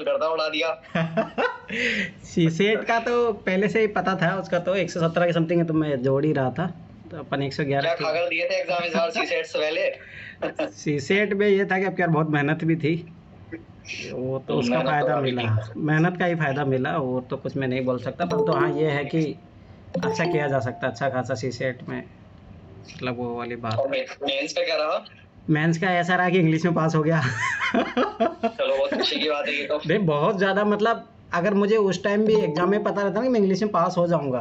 गर्दा उड़ा दिया। सीसेट का तो पहले से ही पता था, उसका तो 117 के समथिंग है, तो मैं जोड़ ही रहा था, तो अपन 111 क्या ठीक। खाकर दिए थे एग्जाम इस बार सीसेट से पहले? सीसेट में ये था कि अब यार बहुत मेहनत भी थी, वो तो उसका मैंने तो फ़ायदा काफी मिला, की। मेहनत का ही फ़ायदा मिला, वो तो कुछ मैं नहीं बोल सकता, पर तो हाँ ये है कि अच्छा किया जा सकता है, अच्छा खासा सीसेट में, मतलब वो वाली बात और है। मेंस का क्या रहा? मेंस का ऐसा रहा कि इंग्लिश में पास हो गया। चलो बहुत खुशी की बात है ये तो। नहीं बहुत ज़्यादा, मतलब अगर मुझे उस टाइम भी एग्ज़ाम में पता रहता ना कि मैं इंग्लिश में पास हो जाऊँगा,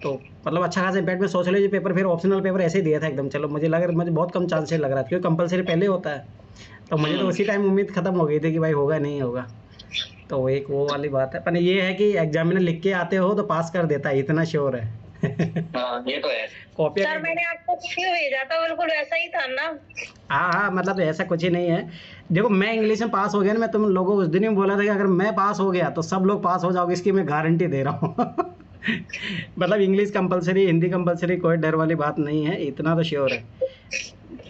तो मतलब अच्छा खासा इम्पैक्ट में सोशियोलॉजी पेपर, फिर ऑप्शनल पेपर ऐसे ही दिया था एकदम, चलो मुझे लगा, मुझे बहुत कम चांसेस लग रहा था, क्योंकि कंपलसरी पहले होता है, तो मुझे तो उसी टाइम उम्मीद खत्म हो गई थी कि भाई होगा नहीं होगा। तो एक वो वाली बात है, पर ये है कि एग्जामिनर लिख के आते हो तो पास कर देता है, इतना श्योर है। हाँ ये तो है। कॉपियाँ सर मैंने आपको क्यों भेजा था, बिल्कुल वैसा ही था ना। हाँ हाँ, मतलब ऐसा कुछ ही नहीं है। देखो मैं इंग्लिश में पास हो गया ना, मैं तुम लोगों को उस दिन ही बोला था कि अगर मैं पास हो गया तो सब लोग पास हो जाओगे, इसकी मैं गारंटी दे रहा हूँ। मतलब इंग्लिश कंपलसरी, हिंदी कंपलसरी, कोई डर वाली बात नहीं है, इतना तो श्योर है।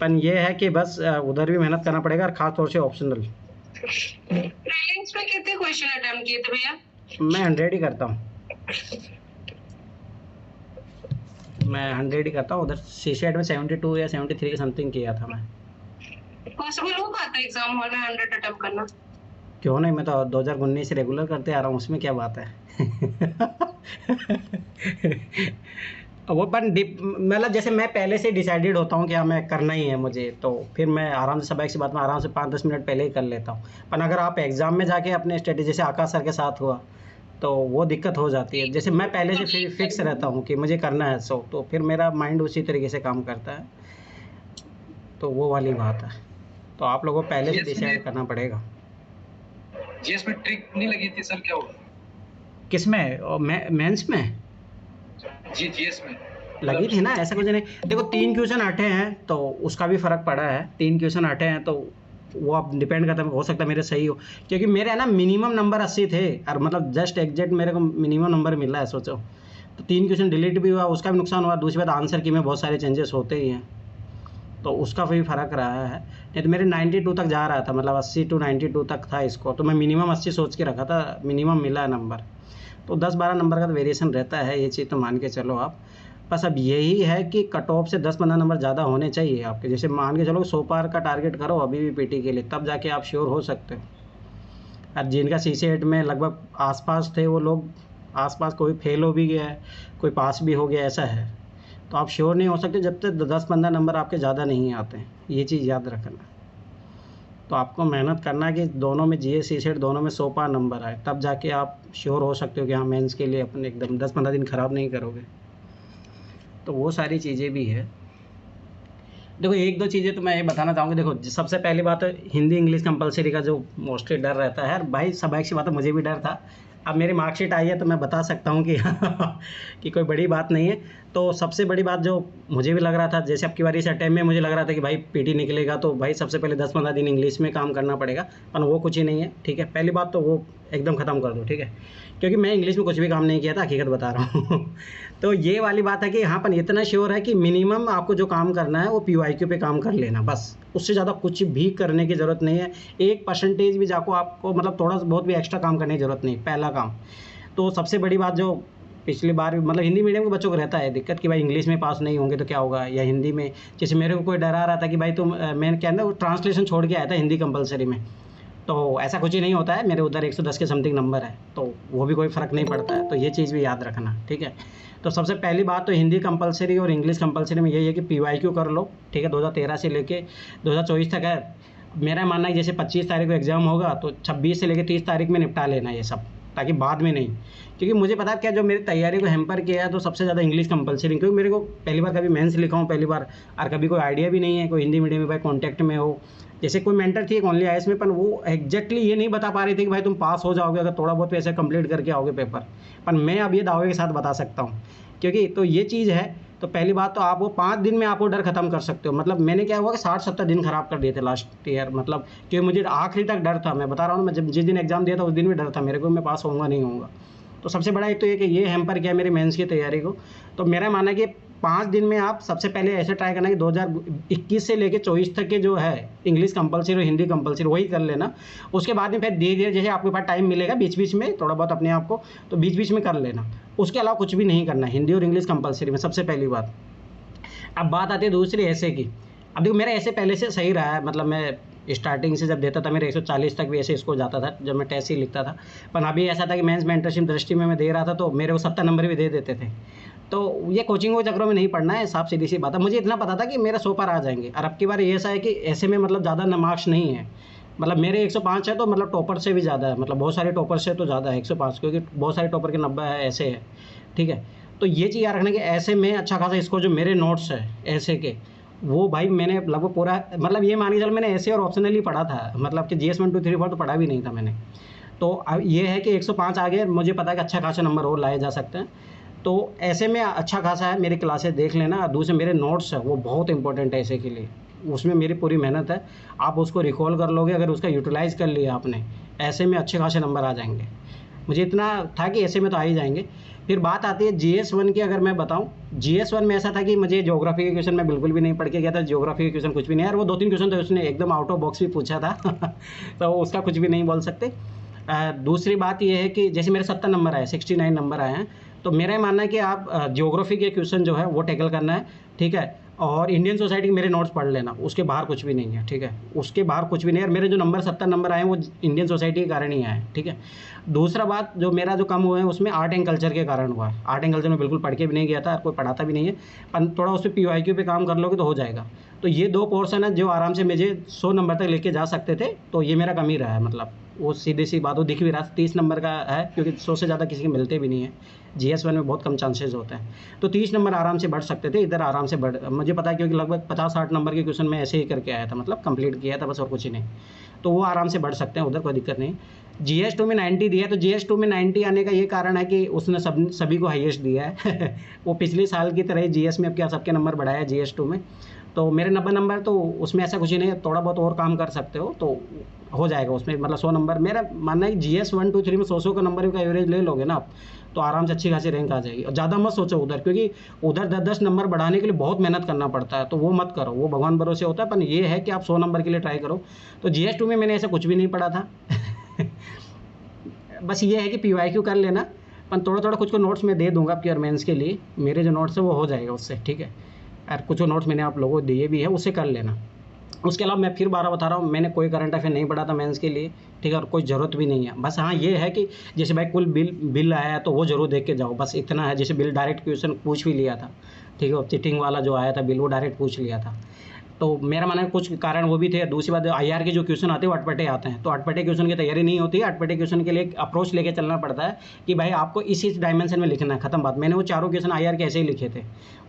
पर ये है कि बस उधर भी मेहनत करना पड़ेगा, और खास तौर से ऑप्शनल। प्रीलिम्स में कितने क्वेश्चन अटेम्प्ट किए थे भैया? मैं 100 ही करता हूँ, मैं 100 ही करता हूँ। उधर सीसेट में 72 या 73 के समथिंग किया था मैं। पॉसिबल हो पाता है एग्जाम हॉल में 100 अटेम्प्ट करना? क्यों नहीं, मैं तो 2019 से रेगुलर करते आ रहा हूँ, उसमें क्या बात है। वो पर मतलब जैसे मैं पहले से डिसाइडेड होता हूँ कि हाँ मैं करना ही है मुझे, तो फिर मैं आराम से, सब एक सी बात में आराम से 5-10 मिनट पहले ही कर लेता हूँ। पर अगर आप एग्ज़ाम में जाके अपने स्टडी, जैसे आकाश सर के साथ हुआ, तो वो दिक्कत हो जाती है। जैसे मैं पहले से फिक्स रहता हूँ कि मुझे करना है, सो तो फिर मेरा माइंड उसी तरीके से काम करता है, तो वो वाली बात है। तो आप लोगों को पहले से डिसाइड करना पड़ेगा। जीएस में ट्रिक नहीं लगी थी सर, क्या हुआ? किस में, मेंस में जी जीएस में लगी थी ना, ऐसा कुछ नहीं। देखो 3 क्वेश्चन हटे हैं तो उसका भी फ़र्क पड़ा है, 3 क्वेश्चन हटे हैं तो वो अब डिपेंड करता है, हो सकता है मेरे सही हो, क्योंकि मेरे है ना मिनिमम नंबर 80 थे, और मतलब जस्ट एग्जैक्ट मेरे को मिनिमम नंबर मिला है, सोचो। तो 3 क्वेश्चन डिलीट भी हुआ, उसका भी नुकसान हुआ, दूसरी बात आंसर की में बहुत सारे चेंजेस होते ही हैं, तो उसका भी फ़र्क रहा है। नहीं तो मेरे 92 तक जा रहा था, मतलब 80 टू 92 तक था इसको, तो मैं मिनिमम 80 सोच के रखा था, मिनिमम मिला है नंबर। तो 10-12 नंबर का तो वेरिएशन रहता है, ये चीज़ तो मान के चलो आप। बस अब यही है कि कट ऑफ से 10-15 नंबर ज़्यादा होने चाहिए आपके, जैसे मान के चलो 100 पार का टारगेट करो अभी भी पीटी के लिए, तब जाके आप श्योर हो सकते हो। और जिनका सीसेट में लगभग आसपास थे वो लोग, आसपास कोई फेल हो भी गया है, कोई पास भी हो गया, ऐसा है। तो आप श्योर नहीं हो सकते जब तक 10-15 नंबर आपके ज़्यादा नहीं आते हैं, ये चीज़ याद रखना। तो आपको मेहनत करना है कि दोनों में जीएस सीसेट दोनों में 100 पार नंबर आए, तब जाके आप श्योर हो सकते हो कि हाँ मेंस के लिए अपने एकदम 10-15 दिन ख़राब नहीं करोगे। तो वो सारी चीज़ें भी है। देखो 1-2 चीज़ें तो मैं ये बताना चाहूँगा। देखो सबसे पहली बात तो हिंदी इंग्लिश कंपलसरी का जो मोस्टली डर रहता है, भाई स्वाभाविक सी बात है, मुझे भी डर था। अब मेरी मार्कशीट आई है तो मैं बता सकता हूँ कि कि कोई बड़ी बात नहीं है। तो सबसे बड़ी बात जो मुझे भी लग रहा था, जैसे अब की बारी से टाइम में मुझे लग रहा था कि भाई पीटी निकलेगा तो भाई सबसे पहले 10-15 दिन इंग्लिश में काम करना पड़ेगा, पर वो कुछ ही नहीं है, ठीक है। पहली बात तो वो एकदम ख़त्म कर दो, ठीक है, क्योंकि मैं इंग्लिश में कुछ भी काम नहीं किया था, हकीकत बता रहा हूँ। तो ये वाली बात है कि हाँ, पर इतना श्योर है कि मिनिमम आपको जो काम करना है वो पीवाईक्यू पे काम कर लेना, बस उससे ज़्यादा कुछ भी करने की ज़रूरत नहीं है। 1% भी जाको आपको, मतलब थोड़ा बहुत भी एक्स्ट्रा काम करने की ज़रूरत नहीं, पहला काम। तो सबसे बड़ी बात जो पिछली बार, मतलब हिंदी मीडियम के बच्चों को रहता है दिक्कत कि भाई इंग्लिश में पास नहीं होंगे तो क्या होगा, या हिंदी में, जैसे मेरे को कोई डरा रहा था कि भाई तुम, मैंने क्या ना वो ट्रांसलेशन छोड़ के आया था हिंदी कंपलसरी में, तो ऐसा कुछ ही नहीं होता है, मेरे उधर 110 के समथिंग नंबर है, तो वो भी कोई फ़र्क नहीं पड़ता है, तो ये चीज़ भी याद रखना, ठीक है। तो सबसे पहली बात तो हिंदी कंपलसरी और इंग्लिश कंपलसरी में यही है कि पीवाईक्यू कर लो, ठीक है। 2013 से लेके 2024 तक है। मेरा मानना है जैसे 25 तारीख को एग्ज़ाम होगा तो 26 से लेकर 30 तारीख में निपटा लेना ये सब, ताकि बाद में नहीं, क्योंकि मुझे पता है क्या जो मेरी तैयारी को हैम्पर किया है तो सबसे ज़्यादा इंग्लिश कंपलसरी, क्योंकि मेरे को पहली बार कभी मेंस लिखा हूँ पहली बार, और कभी कोई आइडिया भी नहीं है, कोई हिंदी मीडियम में भाई कॉन्टैक्ट में हो। जैसे कोई मेंटर थी एक ओनली आईएएस में, पर वो एग्जैक्टली ये नहीं बता पा रही थी कि भाई तुम पास हो जाओगे अगर थोड़ा बहुत पैसे कंप्लीट करके आओगे पेपर, पर मैं अब ये दावे के साथ बता सकता हूँ, क्योंकि तो ये चीज़ है। तो पहली बात तो आप वो 5 दिन में आप वो डर खत्म कर सकते हो। मतलब मैंने क्या हुआ कि 60-70 दिन खराब कर दिए थे लास्ट ईयर, मतलब क्योंकि मुझे आखिरी तक डर था, मैं बता रहा हूँ, मैं जब जिस दिन एग्जाम दिया था उस दिन भी डर था मेरे को, मैं पास होऊंगा नहीं होऊंगा। तो सबसे बड़ा एक तो ये कि ये हैम्पर किया मेरी मेंस की तैयारी को। तो मेरा मानना है कि 5 दिन में आप सबसे पहले ऐसे ट्राई करना कि 2021 से लेके 24 तक के जो है इंग्लिश कंपलसरी और हिंदी कंपलसरी वही कर लेना। उसके बाद में फिर धीरे धीरे जैसे आपके पास टाइम मिलेगा बीच बीच में थोड़ा बहुत अपने आप को, तो बीच बीच में कर लेना। उसके अलावा कुछ भी नहीं करना, हिंदी और इंग्लिश कंपलसरी में, सबसे पहली बात। अब बात आती है दूसरी ऐसे की। अब देखो मेरा ऐसे पहले से सही रहा है, मतलब मैं स्टार्टिंग से जब देता था मेरे 140 तक भी ऐसे इसको जाता था जब मैं टेस्ट ही लिखता था। पर अभी ऐसा था कि मेंस मेंटरशिप दृष्टि में मैं दे रहा था तो मेरे को 70 नंबर भी दे देते थे। तो ये कोचिंग के चक्करों में नहीं पढ़ना है, साफ सीधी सी बात है। मुझे इतना पता था कि मेरा 100 पर आ जाएंगे। और अब की बार ऐसा है कि ऐसे में मतलब ज़्यादा मार्क्स नहीं है, मतलब मेरे 105 है तो मतलब टॉपर से भी ज़्यादा है, मतलब बहुत सारे टॉपर से तो ज़्यादा है 105, क्योंकि बहुत सारे टॉपर के 90 है, ऐसे है। ठीक है, तो ये चीज़ याद रखना कि ऐसे में अच्छा खासा इसको जो मेरे नोट्स है ऐसे के, वो भाई मैंने लगभग पूरा, मतलब ये मान के चल मैंने ऐसे और ऑप्शनल ही पढ़ा था, मतलब कि GS 1 2 3 4 तो पढ़ा भी नहीं था मैंने। तो अब ये है कि 105 आ गए, मुझे पता है कि अच्छा खासा नंबर और लाए जा सकते हैं। तो ऐसे में अच्छा खासा है, मेरी क्लासेस देख लेना। दूसरे मेरे नोट्स है वो बहुत इंपॉर्टेंट है ऐसे के लिए, उसमें मेरी पूरी मेहनत है। आप उसको रिकॉल कर लोगे, अगर उसका यूटिलाइज़ कर लिया आपने, ऐसे में अच्छे खासे नंबर आ जाएंगे। मुझे इतना था कि ऐसे में तो आ ही जाएंगे। फिर बात आती है GS 1 की। अगर मैं बताऊं GS 1 में ऐसा था कि मुझे ज्योग्राफी के क्वेश्चन मैं बिल्कुल भी नहीं पढ़ के गया था, ज्योग्राफी के क्वेश्चन कुछ भी नहीं यार। वो 2-3 क्वेश्चन तो उसने एकदम आउट ऑफ बॉक्स भी पूछा था तो उसका कुछ भी नहीं बोल सकते। दूसरी बात ये है कि जैसे मेरे 70 नंबर आए, 69 नंबर आए हैं, तो मेरा ये मानना है कि आप ज्योग्राफी के क्वेश्चन जो है वो टैकल करना है। ठीक है, और इंडियन सोसाइटी के मेरे नोट्स पढ़ लेना, उसके बाहर कुछ भी नहीं है। ठीक है, उसके बाहर कुछ भी नहीं है। और मेरे जो नंबर 70 नंबर आए हैं वो इंडियन सोसाइटी के कारण ही आए। ठीक है, दूसरा बात जो मेरा जो कम हुआ है उसमें आर्ट एंड कल्चर के कारण हुआ है। आर्ट एंड कल्चर में बिल्कुल पढ़ के भी नहीं गया था और कोई पढ़ाता भी नहीं है, पर थोड़ा उस पर PYQ पे काम कर लोगे तो हो जाएगा। तो ये 2 पोर्शन है जो आराम से मुझे 100 नंबर तक लेके जा सकते थे, तो ये मेरा कम ही रहा है। मतलब वो सीधी सी बात, वो दिख भी रहा, 30 नंबर का है, क्योंकि 100 से ज़्यादा किसी के मिलते भी नहीं है। GS 1 में बहुत कम चांसेस होते हैं, तो 30 नंबर आराम से बढ़ सकते थे, इधर आराम से बढ़, मुझे पता है क्योंकि लगभग 50-60 नंबर के क्वेश्चन मैं ऐसे ही करके आया था, मतलब कंप्लीट किया था बस, और कुछ ही नहीं। तो वो आराम से बढ़ सकते हैं, उधर कोई दिक्कत नहीं। GS 2 में 90 दिया, तो GS 2 में 90 आने का ये कारण है कि उसने सभी को हाईएस्ट दिया है वो पिछले साल की तरह ही GS में अब क्या सबके नंबर बढ़ाया GS 2 में। तो मेरे 90 नंबर, तो उसमें ऐसा कुछ ही नहीं है, थोड़ा बहुत और काम कर सकते हो तो हो जाएगा उसमें, मतलब 100 नंबर। मेरा मानना है कि GS 1 2 3 में 100 का नंबर का एवरेज ले लोगे ना आप, तो आराम से अच्छी खासी रैंक आ जाएगी। और ज़्यादा मत सोचो उधर, क्योंकि उधर 10-10 नंबर बढ़ाने के लिए बहुत मेहनत करना पड़ता है, तो वो मत करो, वो भगवान भरोसे होता है। पर ये है कि आप 100 नंबर के लिए ट्राई करो। तो GS 2 में मैंने ऐसा कुछ भी नहीं पढ़ा था बस ये है कि PYQ कर लेना, पर थोड़ा थोड़ा कुछ को नोट्स मैं दे दूंगा आपके और मेंस के लिए, मेरे जो नोट्स है वो हो जाएगा उससे। ठीक है, और कुछ नोट्स मैंने आप लोगों को दिए भी है, उससे कर लेना। उसके अलावा मैं फिर 12 बता रहा हूँ, मैंने कोई करंट अफेयर नहीं पढ़ा था मेंस के लिए। ठीक है, और कोई ज़रूरत भी नहीं है। बस हाँ ये है कि जैसे भाई कुल बिल आया है तो वो ज़रूर देख के जाओ, बस इतना है। जैसे बिल डायरेक्ट क्वेश्चन पूछ भी लिया था, ठीक है, चीटिंग वाला जो आया था बिल, वो डायरेक्ट पूछ लिया था। तो मेरा मानना है कुछ कारण वो भी थे। दूसरी बात, IR के जो क्वेश्चन आते हैं वो अटपटे आते हैं, तो अटपटे क्वेश्चन की तैयारी नहीं होती है। अटपटे क्वेश्चन के लिए एक अप्रोच लेके चलना पड़ता है कि भाई आपको इस डायमेंशन में लिखना है, खत्म बात। मैंने वो चारों क्वेश्चन IR के ऐसे ही लिखे थे,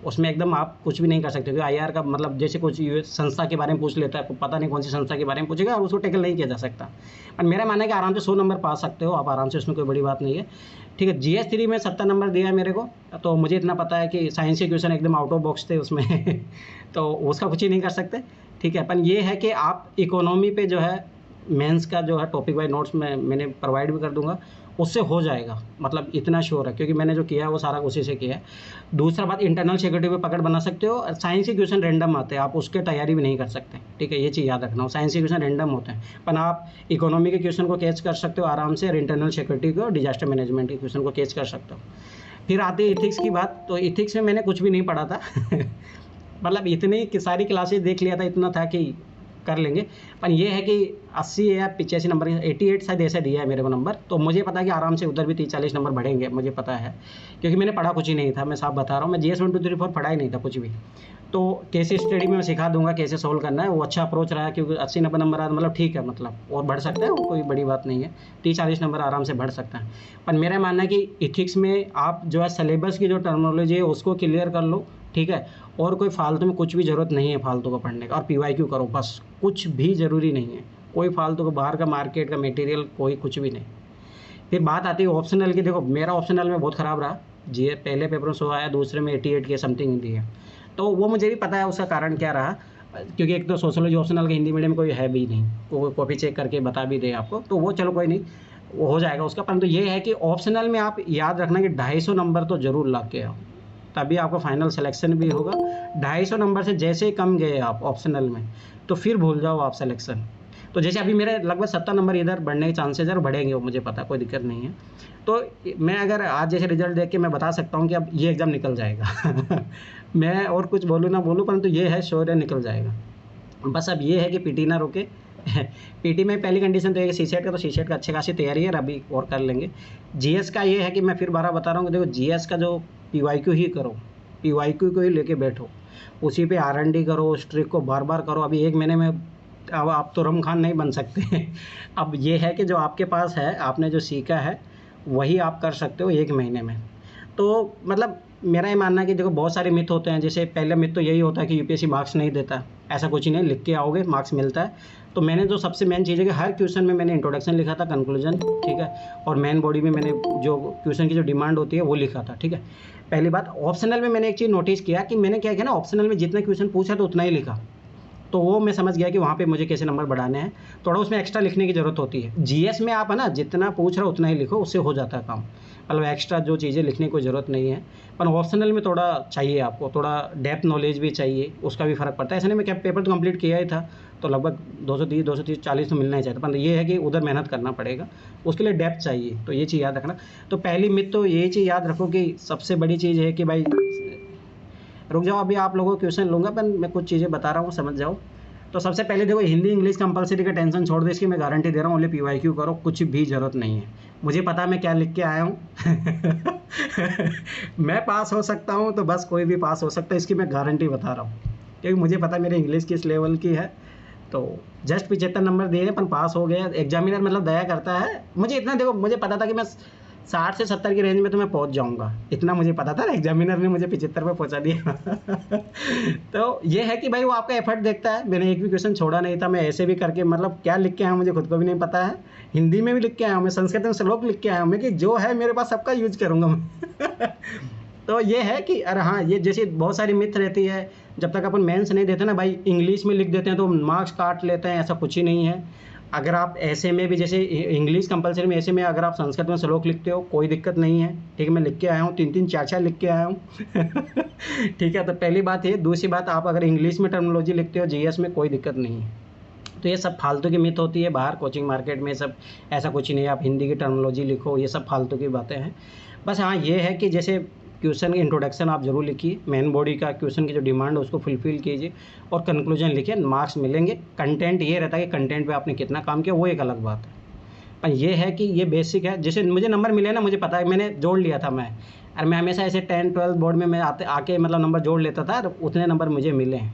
उसमें एकदम आप कुछ भी नहीं कर सकते, क्योंकि IR का मतलब जैसे कुछ संस्था के बारे में पूछ लेता है, पता नहीं कौन सी संस्था के बारे में पूछेगा, और उसको टैकल नहीं किया जा सकता। पर मेरा मानना है कि आराम से 100 नंबर पा सकते हो आप आराम से, उसमें कोई बड़ी बात नहीं है। ठीक है, GS 3 में 70 नंबर दिया है मेरे को, तो मुझे इतना पता है कि साइंस के क्वेश्चन एकदम आउट ऑफ बॉक्स थे उसमें तो उसका कुछ ही नहीं कर सकते। ठीक है, पर ये है कि आप इकोनॉमी पे जो है मेंस का जो है टॉपिक वाइज नोट्स मैंने प्रोवाइड भी कर दूंगा, उससे हो जाएगा, मतलब इतना श्योर है, क्योंकि मैंने जो किया है वो सारा उसी से किया है। दूसरा बात, इंटरनल सिक्योरिटी पे पकड़ बना सकते हो। साइंस के क्वेश्चन रैंडम आते हैं, आप उसके तैयारी भी नहीं कर सकते। ठीक है, ये चीज़ याद रखना, साइंस के क्वेश्चन रैंडम होते हैं, पर आप इकोनॉमी के क्वेश्चन को कैच कर सकते हो आराम से, और इंटरनल सिक्योरिटी को, डिजास्टर मैनेजमेंट के क्वेश्चन को कैच कर सकते हो। फिर आती है इथिक्स की बात, तो इथिक्स में मैंने कुछ भी नहीं पढ़ा था मतलब इतनी कि सारी क्लासेस देख लिया था, इतना था कि कर लेंगे। पर ये है कि 80 या 85 नंबर, 88 शायद ऐसा दिया है मेरे को नंबर, तो मुझे पता है कि आराम से उधर भी 30-40 नंबर बढ़ेंगे, मुझे पता है, क्योंकि मैंने पढ़ा कुछ ही नहीं था। मैं साफ बता रहा हूँ, मैं GS 1 2 3 4 पढ़ा ही नहीं था कुछ भी। तो केस स्टडी में मैं सिखा दूंगा कैसे सोल्व करना है, वो अच्छा अप्रोच रहा है, क्योंकि 80-90 नंबर आया मतलब ठीक है, मतलब और बढ़ सकते हैं, वो कोई बड़ी बात नहीं है, 30-40 नंबर आराम से बढ़ सकता है। पर मेरा मानना है कि इथिक्स में आप जो है सिलेबस की जो टर्मिनोलॉजी है उसको क्लियर कर लो। ठीक है, और कोई फालतू में कुछ भी ज़रूरत नहीं है फालतू का पढ़ने का, और PYQ करो बस, कुछ भी ज़रूरी नहीं है, कोई फालतू का बाहर का मार्केट का मटेरियल कोई कुछ भी नहीं। फिर बात आती है ऑप्शनल की। देखो मेरा ऑप्शनल में बहुत ख़राब रहा, जी पहले पेपर में 100 आया, दूसरे में 88 के समथिंग दिया, तो वो मुझे भी पता है उसका कारण क्या रहा, क्योंकि एक तो सोशोलॉजी ऑप्शनल का हिंदी मीडियम कोई है भी नहीं, वो कॉपी चेक करके बता भी दे आपको, तो वो चलो कोई नहीं, वो हो जाएगा उसका। परंतु ये है कि ऑप्शनल में आप याद रखना कि 250 नंबर तो ज़रूर ला के आओ, तभी आपका फाइनल सिलेक्शन भी होगा। 250 नंबर से जैसे ही कम गए आप ऑप्शनल में, तो फिर भूल जाओ आप सिलेक्शन। तो जैसे अभी मेरे लगभग 70 नंबर इधर बढ़ने के चांसेस है और बढ़ेंगे, वो मुझे पता, कोई दिक्कत नहीं है। तो मैं अगर आज जैसे रिजल्ट देख के मैं बता सकता हूँ कि अब ये एग्ज़ाम निकल जाएगा मैं और कुछ बोलूँ ना बोलूँ, परंतु ये है श्योर है निकल जाएगा। बस अब ये है कि पीटी ना रोके पीटी में पहली कंडीशन तो ये सीसेट का, तो सीसेट का अच्छी खासी तैयारी है, अभी और कर लेंगे। जीएस का ये है कि मैं फिर 12 बता रहा हूँ कि देखो जीएस का जो पीवाईक्यू ही करो, पीवाईक्यू को ही लेके बैठो, उसी पे आरएनडी करो, स्ट्रिक को बार बार करो। अभी एक महीने में अब आप तो रम खान नहीं बन सकते अब ये है कि जो आपके पास है, आपने जो सीखा है वही आप कर सकते हो एक महीने में। तो मतलब मेरा ये मानना है कि देखो बहुत सारे मिथ होते हैं, जैसे पहला मिथ तो यही होता है कि यूपीएससी मार्क्स नहीं देता, ऐसा कुछ ही नहीं, लिख के आओगे मार्क्स मिलता है। तो मैंने जो सबसे मेन चीज़ है कि हर क्वेश्चन में मैंने इंट्रोडक्शन लिखा था, कंक्लूजन, ठीक है, और मेन बॉडी में मैंने जो क्वेश्चन की जो डिमांड होती है वो लिखा था, ठीक है। पहली बात, ऑप्शनल में मैंने एक चीज़ नोटिस किया कि मैंने क्या किया ना, ऑप्शनल में जितना क्वेश्चन पूछा तो उतना ही लिखा, तो वो मैं समझ गया कि वहाँ पे मुझे कैसे नंबर बढ़ाने हैं, थोड़ा उसमें एक्स्ट्रा लिखने की ज़रूरत होती है। जीएस में आप है ना जितना पूछ रहे हो उतना ही लिखो, उससे हो जाता है काम, मतलब एक्स्ट्रा जो चीज़ें लिखने की कोई ज़रूरत नहीं है। पर ऑप्शनल में थोड़ा चाहिए आपको, थोड़ा डेप्थ नॉलेज भी चाहिए, उसका भी फ़र्क पड़ता है। ऐसा नहीं मैं क्या पेपर तो कंप्लीट किया ही था, तो लगभग 230 40 तो मिलना ही चाहिए था, पर ये है कि उधर मेहनत करना पड़ेगा, उसके लिए डेप्थ चाहिए, तो ये चीज़ याद रखना। तो पहली मिथ तो ये चीज़ याद रखो कि सबसे बड़ी चीज़ है कि भाई, रुक जाओ अभी आप लोगों को क्वेश्चन लूँगा, पर मैं कुछ चीज़ें बता रहा हूँ, समझ जाओ। तो सबसे पहले देखो, हिंदी इंग्लिश कंपलसरी का टेंशन छोड़ दो, इसकी मैं गारंटी दे रहा हूँ, ओनली पीवाईक्यू करो, कुछ भी ज़रूरत नहीं है। मुझे पता है मैं क्या लिख के आया हूँ मैं पास हो सकता हूँ, तो बस कोई भी पास हो सकता है, इसकी मैं गारंटी बता रहा हूँ, क्योंकि मुझे पता है मेरी इंग्लिश किस लेवल की है। तो जस्ट 75 नंबर दिए, अपन पास हो गया। एग्जामिनर मतलब दया करता है, मुझे इतना देखो, मुझे पता था कि मैं 60 से 70 की रेंज में तो मैं पहुंच जाऊंगा, इतना मुझे पता था ना, एग्जामिनर ने मुझे 75 पे पहुंचा दिया तो ये है कि भाई वो आपका एफर्ट देखता है। मैंने एक भी क्वेश्चन छोड़ा नहीं था, मैं ऐसे भी करके मतलब क्या लिख के आया हूँ मुझे खुद को भी नहीं पता है। हिंदी में भी लिख के आया हूँ मैं, संस्कृत में श्लोक लिख के आया हूँ मैं, कि जो है मेरे पास सबका यूज करूँगा मैं तो ये है कि अरे हाँ, ये जैसे बहुत सारी मिथ रहती है, जब तक अपन मेंस नहीं देते ना भाई, इंग्लिश में लिख देते हैं तो मार्क्स काट लेते हैं, ऐसा कुछ ही नहीं है। अगर आप ऐसे में भी, जैसे इंग्लिश कंपलसरी में, ऐसे में अगर आप संस्कृत में श्लोक लिखते हो कोई दिक्कत नहीं है, ठीक है। मैं लिख के आया हूँ 3 4 लिख के आया हूँ ठीक है। तो पहली बात ये, दूसरी बात, आप अगर इंग्लिश में टर्मिनोलॉजी लिखते हो जीएस में कोई दिक्कत नहीं है। तो ये सब फालतू की मिथ होती है, बाहर कोचिंग मार्केट में सब ऐसा कुछ नहीं है, आप हिंदी की टर्मिनोलॉजी लिखो, ये सब फालतू की बातें हैं। बस हाँ ये है कि जैसे क्वेश्चन इंट्रोडक्शन आप जरूर लिखिए, मेन बॉडी का क्वेश्चन की जो डिमांड है उसको फुलफिल कीजिए, और कंक्लूजन लिखिए, मार्क्स मिलेंगे। कंटेंट ये रहता है कि कंटेंट पे आपने कितना काम किया, वो एक अलग बात है। पर ये है कि ये बेसिक है, जैसे मुझे नंबर मिले ना, मुझे पता है, मैंने जोड़ लिया था मैं, और मैं हमेशा ऐसे 10 12 बोर्ड में मैं आके मतलब नंबर जोड़ लेता था, और उतने नंबर मुझे मिले हैं।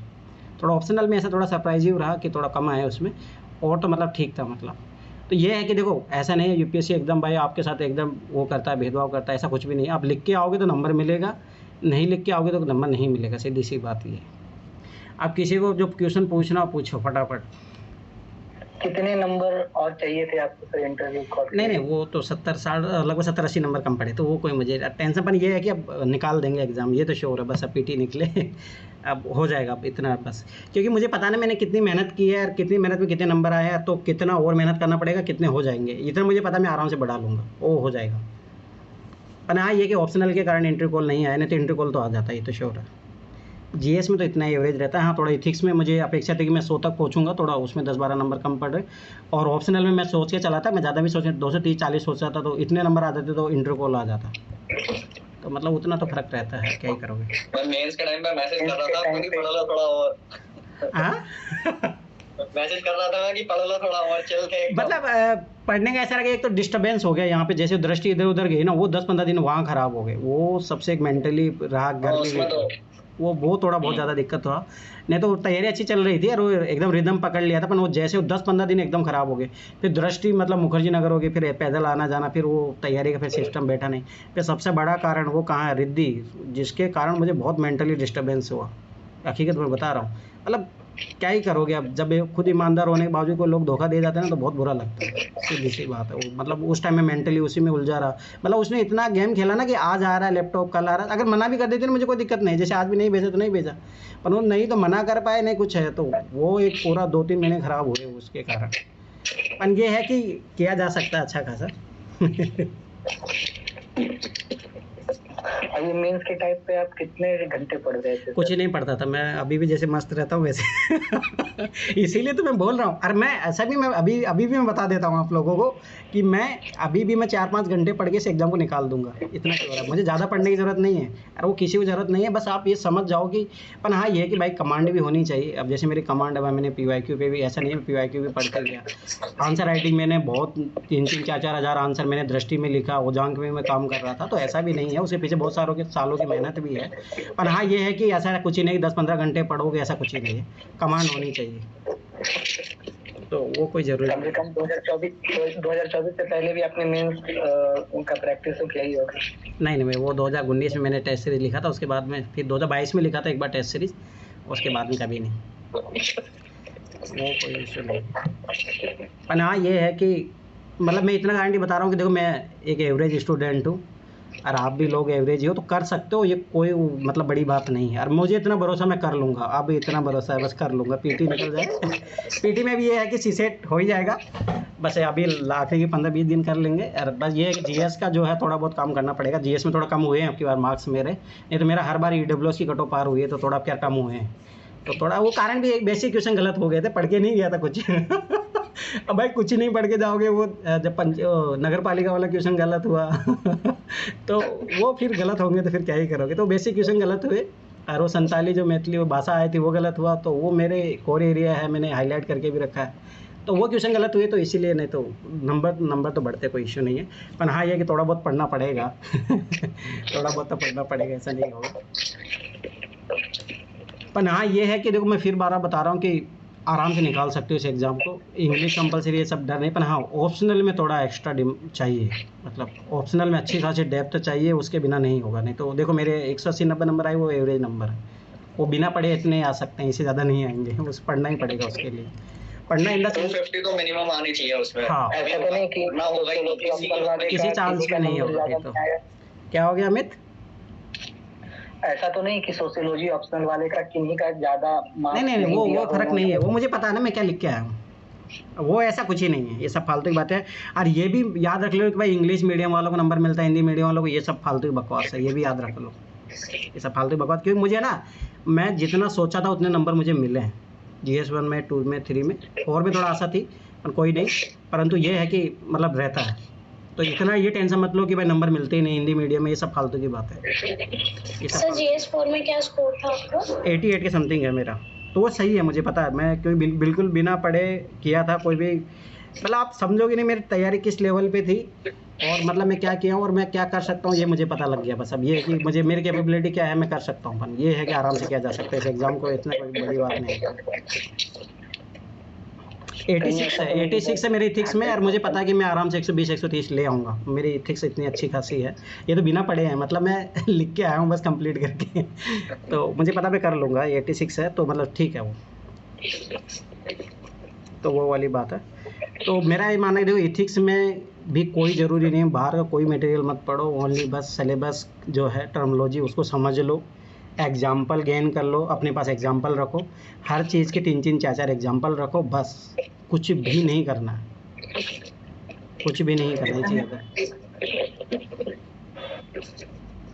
थोड़ा ऑप्शनल में ऐसा थोड़ा सरप्राइजिव रहा कि थोड़ा कम आया उसमें, और तो मतलब ठीक था मतलब। तो ये है कि देखो, ऐसा नहीं है यूपीएससी एकदम भाई आपके साथ एकदम वो करता है, भेदभाव करता है, ऐसा कुछ भी नहीं है। आप लिख के आओगे तो नंबर मिलेगा, नहीं लिख के आओगे तो नंबर नहीं मिलेगा, सीधी सी बात ये है। आप किसी को जो क्वेश्चन पूछना हो पूछो फटाफट। कितने नंबर और चाहिए थे आपको सर इंटरव्यू को? नहीं वो तो 70 लगभग 70 80 नंबर कम पड़े, तो वो कोई मुझे टेंशन, पर ये है कि अब निकाल देंगे एग्ज़ाम, ये तो श्योर है। बस अब पीटी निकले अब हो जाएगा, अब इतना बस, क्योंकि मुझे पता नहीं मैंने कितनी मेहनत की है और कितनी मेहनत में कितने नंबर आए हैं, तो कितना और मेहनत करना पड़ेगा, कितने हो जाएंगे, इतना मुझे पता, मैं आराम से बढ़ा लूँगा, वो हो जाएगा। पर हाँ ये कि ऑप्शनल के कारण एंट्री कॉल नहीं आया, नहीं तो एंट्री कॉल तो आ जाता है, ये तो श्योर है। जीएस में तो इतना एवरेज रहता है। हाँ थोड़ा इथिक्स में मुझे अपेक्षा थी कि मैं 100 तक पहुँचूंगा, थोड़ा उसमें 10-12 नंबर कम पड़ रहे, और ऑप्शनल में मैं सोच के चला था, मैं ज़्यादा भी सोच 230 40 सोचा था, तो इतने नंबर आ जाते तो इंटरव्यू कॉल आ जाता, तो मतलब उतना तो फर्क रहता है, क्या ही करोगे। मैं मेंस के टाइम पे मैसेज कर रहा था कि पढ़ लो थोड़ा और, मैसेज कर रहा था मैं कि पढ़ लो थोड़ा और, चल के मतलब पढ़ने का ऐसा लगा, एक तो डिस्टर्बेंस हो गया यहाँ पे, जैसे दृष्टि इधर उधर गई ना, वो 10-15 दिन वहाँ खराब हो गए, वो सबसे एक मेंटली रहा घर में, वो थोड़ा बहुत ज़्यादा दिक्कत हुआ। नहीं तो तैयारी अच्छी चल रही थी और वो एकदम रिदम पकड़ लिया था, पर वो जैसे 10-15 दिन एकदम ख़राब हो गए। फिर दृष्टि मतलब मुखर्जी नगर हो गई, फिर पैदल आना जाना, फिर वो तैयारी का फिर सिस्टम बैठा नहीं। फिर सबसे बड़ा कारण वो कहाँ है, रिद्धि, जिसके कारण मुझे बहुत मेंटली डिस्टर्बेंस हुआ, हकीकत में बता रहा हूँ। मतलब क्या ही करोगे अब, जब खुद ईमानदार होने के बावजूद कोई लोग धोखा दे जाते हैं ना, तो बहुत बुरा लगता है, सीधी सी बात है। वो मतलब उस टाइम में मेंटली उसी में उलझा रहा, मतलब उसने इतना गेम खेला ना कि आज आ रहा है लैपटॉप, कल आ रहा है। अगर मना भी कर देते ना मुझे कोई दिक्कत नहीं, जैसे आज भी नहीं भेजा तो नहीं भेजा, पर वो नहीं तो मना कर पाए, नहीं कुछ है, तो वो एक पूरा 2-3 महीने खराब हुए उसके कारण। पर ये है कि किया जा सकता है अच्छा खासा और ये मेंस के टाइप पे आप कितने घंटे पढ़ रहे थे? कुछ नहीं पढ़ता था मैं, अभी भी जैसे मस्त रहता हूँ वैसे इसीलिए तो मैं बोल रहा हूँ। और मैं ऐसा भी, मैं अभी भी मैं बता देता हूँ आप लोगों को कि मैं अभी भी मैं 4-5 घंटे पढ़ के इस एग्ज़ाम को निकाल दूंगा, इतना क्यों हो रहा है। मुझे ज़्यादा पढ़ने की ज़रूरत नहीं है और वो किसी को ज़रूरत नहीं है, बस आप ये समझ जाओ कि। पर हाँ ये है कि भाई कमांड भी होनी चाहिए। अब जैसे मेरी कमांड है, मैंने PYQ पे भी, ऐसा नहीं है PYQ भी पढ़ कर गया। आंसर राइटिंग मैंने बहुत 3-3, 4-4 हज़ार आंसर मैंने दृष्टि में लिखा, ओजांक में मैं काम कर रहा था, तो ऐसा भी नहीं है, उसके पीछे बहुत सालों की मेहनत भी है। पर हाँ ये है कि ऐसा कुछ ही नहीं 10-15 घंटे पढ़ोगे, ऐसा कुछ ही नहीं है, कमांड होनी चाहिए, तो वो कोई जरूरी कम से कम 2024 से पहले भी आपने मेंस उनका प्रैक्टिस तो किया ही होगा। नहीं। मैं वो 2019 में मैंने टेस्ट सीरीज लिखा था, उसके बाद में फिर 2022 में लिखा था एक बार टेस्ट सीरीज, उसके बाद में कभी नहीं, वो कोई इशू नहीं। पर हाँ ये है कि मतलब मैं इतना गारंटी बता रहा हूँ कि देखो मैं एक एवरेज स्टूडेंट हूँ और आप भी लोग एवरेज ही हो, तो कर सकते हो, ये कोई मतलब बड़ी बात नहीं है। और मुझे इतना भरोसा, मैं कर लूँगा, अब इतना भरोसा है, बस कर लूँगा, पीटी निकल जाए पीटी में भी ये है कि सीसेट हो ही जाएगा, बस अभी आखिरी के 15-20 दिन कर लेंगे। और बस ये है कि GS का जो है थोड़ा बहुत काम करना पड़ेगा। GS में थोड़ा कम हुए हैं अब की बार मार्क्स मेरे, नहीं तो मेरा हर बार EWS की कटो पार हुई है, तो थोड़ा क्या कम हुए हैं, तो थोड़ा वो कारण भी एक बेसिक क्वेश्चन गलत हो गए थे, पढ़ के नहीं गया था कुछ अब भाई कुछ नहीं पढ़ के जाओगे, वो जब नगर पालिका वाला क्वेश्चन गलत हुआ तो वो फिर गलत होंगे तो फिर क्या ही करोगे। तो बेसिक क्वेश्चन गलत हुए, और वो संताली जो मैथिली वो भाषा आई थी वो गलत हुआ, तो वो मेरे कोर एरिया है, मैंने हाईलाइट करके भी रखा है, तो वो क्वेश्चन गलत हुए, तो इसीलिए, नहीं तो नंबर तो बढ़ते, कोई इशू नहीं है। पर हाँ ये कि थोड़ा बहुत पढ़ना पड़ेगा थोड़ा बहुत तो पढ़ना पड़ेगा, ऐसा नहीं होगा। पर हाँ ये है कि देखो मैं फिर बार बता रहा हूँ कि आराम से निकाल सकते हो इस एग्ज़ाम को, इंग्लिश कंपलसरी, ये सब डर नहीं। पर हाँ ऑप्शनल में थोड़ा एक्स्ट्रा चाहिए, मतलब ऑप्शनल में अच्छी खासी डेप्थ चाहिए, उसके बिना नहीं होगा। नहीं तो देखो मेरे 180-90 नंबर आए, वो एवरेज नंबर है, वो बिना पढ़े इतने आ सकते हैं, इससे ज़्यादा नहीं आएंगे, उस पढ़ना ही पड़ेगा उसके लिए, पढ़ना इन द 250 तो मिनिमम आनी चाहिए उसमें। हाँ ऐसा तो नहीं कि ना होगा ही नहीं, किसी चांस पे नहीं होगा। तो क्या हो गया अमित? ऐसा तो नहीं कि सोशियोलॉजी ऑप्शनल वाले का किन्हीं का ज्यादा नहीं, वो फर्क नहीं है, वो मुझे पता है ना मैं क्या लिख के आया हूँ, वो ऐसा कुछ ही नहीं है, ये सब फालतू की बातें हैं। और ये भी याद रख लो कि भाई इंग्लिश मीडियम वालों को नंबर मिलता है, हिंदी मीडियम वालों को, ये सब फालतू की बकवास है, ये भी याद रख लो, ये सब फालतू की बकवास। क्योंकि मुझे ना, मैं जितना सोचा था उतने नंबर मुझे मिले हैं, GS 1 में, 2 में, 3 में, और भी थोड़ा आशा थी पर कोई नहीं। परंतु ये है कि मतलब रहता है, तो इतना ये टेंशन मत लो कि भाई नंबर मिलते ही नहीं हिंदी मीडियम में, ये सब फालतू की बात है। सर GS 4 में क्या स्कोर था आपका? 88 के समथिंग है मेरा, तो वो सही है, मुझे पता है, मैं कोई बिल्कुल बिना पढ़े किया था, कोई भी मतलब आप समझोगे नहीं मेरी तैयारी किस लेवल पे थी, और मतलब मैं क्या किया हूँ और मैं क्या कर सकता हूँ, ये मुझे पता लग गया। बस अब ये है कि मुझे मेरी कैपेबिलिटी क्या है, मैं कर सकता हूँ, पर ये है कि आराम से किया जा सकता है इस एग्ज़ाम को, इतना कोई बड़ी बात नहीं है। 86 है मेरी इथिक्स में, और मुझे पता है कि मैं आराम से 120-130 ले आऊँगा, मेरी इथिक्स इतनी अच्छी खासी है, ये तो बिना पढ़े हैं, मतलब मैं लिख के आया हूँ बस कंप्लीट करके तो मुझे पता मैं कर लूँगा, 86 है तो मतलब ठीक है वो, तो वो वाली बात है। तो मेरा ये मानना है देखो इथिक्स में भी कोई ज़रूरी नहीं है, बाहर का कोई मटेरियल मत पढ़ो, ओनली बस सिलेबस जो है टर्मोलॉजी उसको समझ लो, एग्जाम्पल गेन कर लो, अपने पास एग्जाम्पल रखो, हर चीज़ के 3-3, 4-4 एग्जाम्पल रखो, बस कुछ भी नहीं करना है, कुछ भी नहीं करना चाहिए।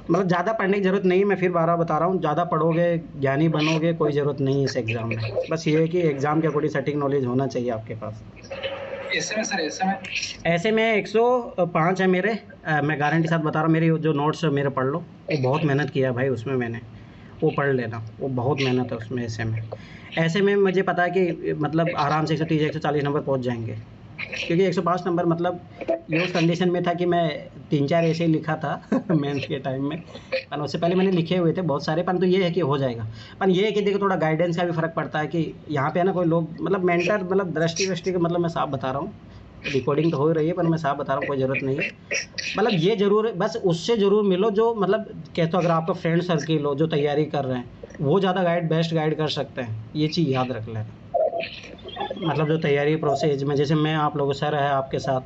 मतलब ज़्यादा पढ़ने की ज़रूरत नहीं है, मैं फिर बार बता रहा हूँ, ज़्यादा पढ़ोगे ज्ञानी बनोगे, कोई ज़रूरत नहीं है इस एग्ज़ाम में, बस ये है कि एग्ज़ाम के अकॉर्डिंग सटीक नॉलेज होना चाहिए आपके पास। ऐसे में सर, ऐसे में 105 है मेरे, मैं गारंटी साथ बता रहा हूँ, मेरी जो नोट्स मेरे पढ़ लो, वो बहुत मेहनत किया भाई उसमें मैंने, वो पढ़ लेना, वो बहुत मेहनत है उसमें। ऐसे में मुझे पता है कि मतलब आराम से 130-140 नंबर पहुंच जाएंगे, क्योंकि 105 नंबर मतलब ये उस कंडीशन में था कि मैं 3-4 ऐसे ही लिखा था मेंस के टाइम में, पर उससे पहले मैंने लिखे हुए थे बहुत सारे, पर तो ये है कि हो जाएगा। पर ये है कि देखो थोड़ा गाइडेंस का भी फ़र्क पड़ता है कि यहाँ पे है ना कोई लोग मतलब मेंटर, मतलब दृष्टि का मतलब मैं साफ बता रहा हूँ, रिकॉर्डिंग तो हो रही है पर मैं साफ बता रहा हूँ, कोई ज़रूरत नहीं है। मतलब ये ज़रूर बस उससे ज़रूर मिलो जो मतलब कहते हो, अगर आपका फ्रेंड सर्किल हो जो तैयारी कर रहे हैं, वो ज़्यादा बेस्ट गाइड कर सकते हैं, ये चीज़ याद रख लेना। मतलब जो तैयारी प्रोसेस में, जैसे मैं आप लोगों सर है आपके साथ,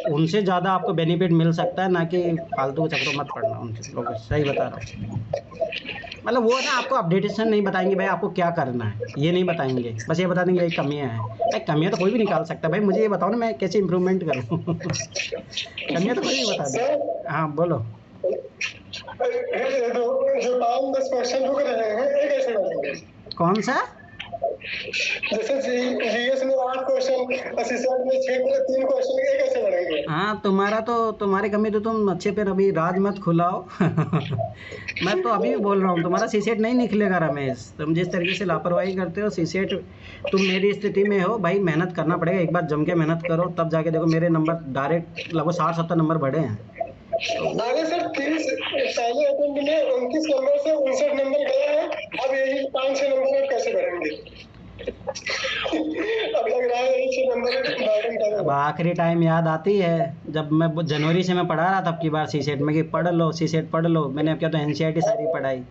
उनसे ज़्यादा आपको बेनिफिट मिल सकता है, ना कि फालतू के चक्रों मत पड़ना उनसे लोगों, सही बता रहा हूँ। मतलब वो ना आपको अपडेटेशन नहीं बताएंगे भाई आपको क्या करना है, ये नहीं बताएंगे, बस ये बता देंगे भाई कमियाँ हैं। भाई कमियाँ तो कोई भी निकाल सकता है, भाई मुझे ये बताओ ना मैं कैसे इम्प्रूवमेंट करूँ कमियाँ तो कोई भी बता दे। हाँ बोलो। ये जो 5-10 क्वेश्चन रुक रहे हैं ये कैसे बनेंगे? कौन सा? जैसे जीएस में 8 क्वेश्चन, असिस्टेंट में 3 क्वेश्चन, ये कैसे बनेंगे? हाँ, तुम्हारी कमी तो तुम अच्छे पे अभी राज मत खुलाओ। मैं तो अभी भी बोल रहा हूँ, तुम्हारा सीसेट नहीं निकलेगा रमेश। तुम जिस तरीके से लापरवाही करते हो, सीसेट तुम मेरी स्थिति में हो भाई, मेहनत करना पड़ेगा। एक बार जम के मेहनत करो, तब जाके देखो मेरे नंबर डायरेक्ट लगभग 60-70 नंबर बढ़े हैं। अरे सर, 30 पहले अटेम्प्ट में 29 नंबर से 59 नंबर गया है। अब यही 5-6 नंबर अब कैसे बढ़ेंगे? अब लग रहा है यही 6 नंबर अब आखिरी टाइम याद आती है जब मैं जनवरी से मैं पढ़ा रहा था, अब की बार सीसेट में कि पढ़ लो सीसेट पढ़ लो। मैंने अब क्या तो एनसीईआरटी सारी पढ़ाई,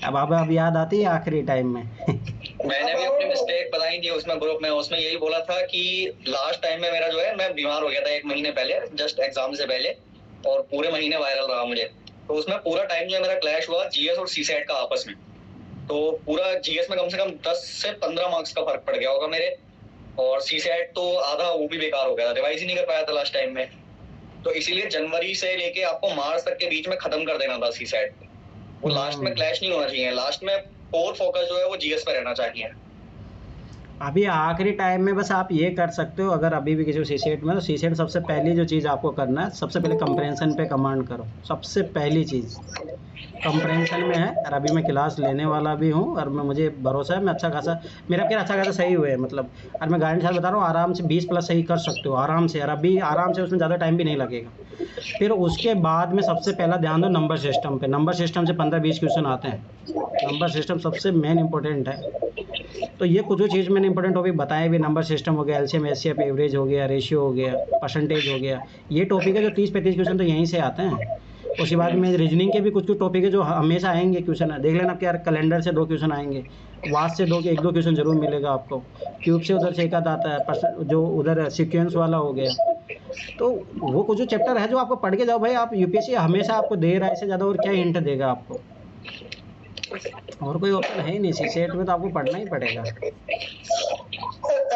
अब याद आती है आखिरी टाइम में। मैंने भी अपनी मिस्टेक बताई थी उसमें ग्रुप में, उसमें यही बोला था कि लास्ट टाइम में मेरा जो है, मैं बीमार हो गया था 1 महीने पहले, जस्ट एग्जाम से पहले, और पूरे महीने वायरल रहा मुझे। तो उसमें पूरा टाइम जो मेरा क्लैश हुआ जीएस और सीसेट का आपस में। तो पूरा जीएस में कम से कम 10 से 15 मार्क्स का फर्क पड़ गया होगा मेरे, और सीसेट तो आधा वो भी बेकार हो गया था, रिवाइज ही नहीं कर पाया था लास्ट टाइम में। तो इसीलिए जनवरी से लेके आपको मार्च तक के बीच में खत्म कर देना था सीसेट। वो लास्ट में क्लैश नहीं होना चाहिए, लास्ट में कोर फोकस जो है वो जीएस पे रहना चाहिए। अभी आखिरी टाइम में बस आप ये कर सकते हो, अगर अभी भी किसी को सीसेट में, तो सीसेट सबसे पहली जो चीज़ आपको करना है, सबसे पहले कंप्रेंशन पे कमांड करो। सबसे पहली चीज़ कंप्रेंशन में है, और अभी मैं क्लास लेने वाला भी हूँ, और मुझे भरोसा है मैं अच्छा खासा, मेरा क्या अच्छा खासा सही हुए मतलब। और मैं गारंटी साथ बता रहा हूँ, आराम से 20+ सही कर सकते हो आराम से, और अभी आराम से, उसमें ज़्यादा टाइम भी नहीं लगेगा। फिर उसके बाद में सबसे पहला ध्यान दो नंबर सिस्टम पे। नंबर सिस्टम से 15-20 क्वेश्चन आते हैं। नंबर सिस्टम सबसे मेन इंपॉर्टेंट है। तो ये कुछ जो चीज़ मैंने इंपॉर्टेंट हो भी बताए भी, नंबर सिस्टम हो गया, एलसीएम एचसीएफ, एवरेज हो गया, रेशियो हो गया, परसेंटेज हो गया, ये टॉपिक है जो 30-35 क्वेश्चन तो यहीं से आते हैं। उसके बाद में रीजनिंग के भी कुछ टॉपिक है जो हमेशा आएंगे क्वेश्चन, देख लेना कि यार कैलेंडर से 2 क्वेश्चन आएंगे, वास से 1-2 क्वेश्चन जरूर मिलेगा आपको, क्यूब से उधर से एक आध आता है, जो उधर सीक्वेंस वाला हो गया। तो वो कुछ जो चैप्टर है जो आपको पढ़ के जाओ भाई, आप यूपीएससी हमेशा आपको दे रहा है, इससे ज़्यादा और क्या हिंट देगा आपको? और कोई ऑप्शन है ही नहीं। सीसेट में तो आपको पढ़ना ही पड़ेगा।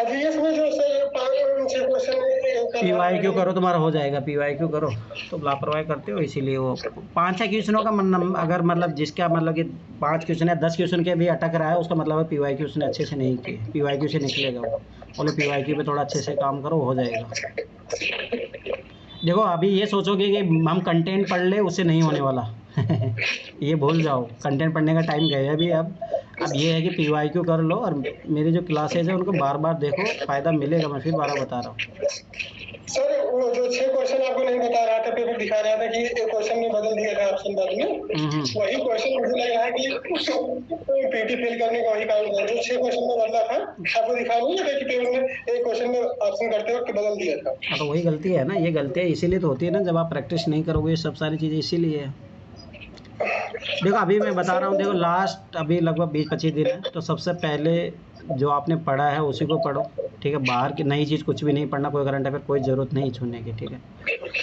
जीएस में जो सर 5-6 क्वेश्चन पीवाईक्यू करो, तुम्हारा हो जाएगा। पीवाईक्यू करो, तो लापरवाही करते हो इसीलिए। वो 5-6 क्वेश्चनों का अगर मतलब जिसका मतलब कि 5 क्वेश्चन या 10 क्वेश्चन के भी अटक रहा है, उसका मतलब है पीवाईक्यू उसने अच्छे से नहीं किए। पीवाईक्यू से निकलेगा वो, बोले पीवाईक्यू पे थोड़ा अच्छे से काम करो, हो जाएगा। देखो अभी ये सोचोगे कि हम कंटेंट पढ़ ले, उससे नहीं होने वाला। ये भूल जाओ, कंटेंट पढ़ने का टाइम गया भी। अब ये है कि पीवाईक्यू कर लो, और मेरी जो क्लासेज है उनको बार बार देखो, फ़ायदा मिलेगा। मैं फिर बार बता रहा हूँ सर, वो जो 6 क्वेश्चन आपको नहीं बता रहा था, पेपर दिखा रहा था कि एक क्वेश्चन में बदल दिया था ऑप्शन बाद में, वही क्वेश्चन मुझे लग रहा है कि पीटी फेल करने का वही काम है। जो 6 क्वेश्चन में बदला था, आपको दिखा नहीं था कि पेपर में एक क्वेश्चन में ऑप्शन करते वक्त बदल दिया था। तो वही गलती है ना, ये गलतियाँ इसीलिए तो होती है ना, जब आप प्रैक्टिस नहीं करोगे, ये सब सारी चीज़ें इसीलिए है। देखो अभी मैं बता रहा हूँ, देखो लास्ट अभी लगभग 20-25 दिन है, तो सबसे पहले जो आपने पढ़ा है उसी को पढ़ो, ठीक है। बाहर की नई चीज़ कुछ भी नहीं पढ़ना, कोई करंट अफेयर कोई ज़रूरत नहीं छूने की, ठीक है।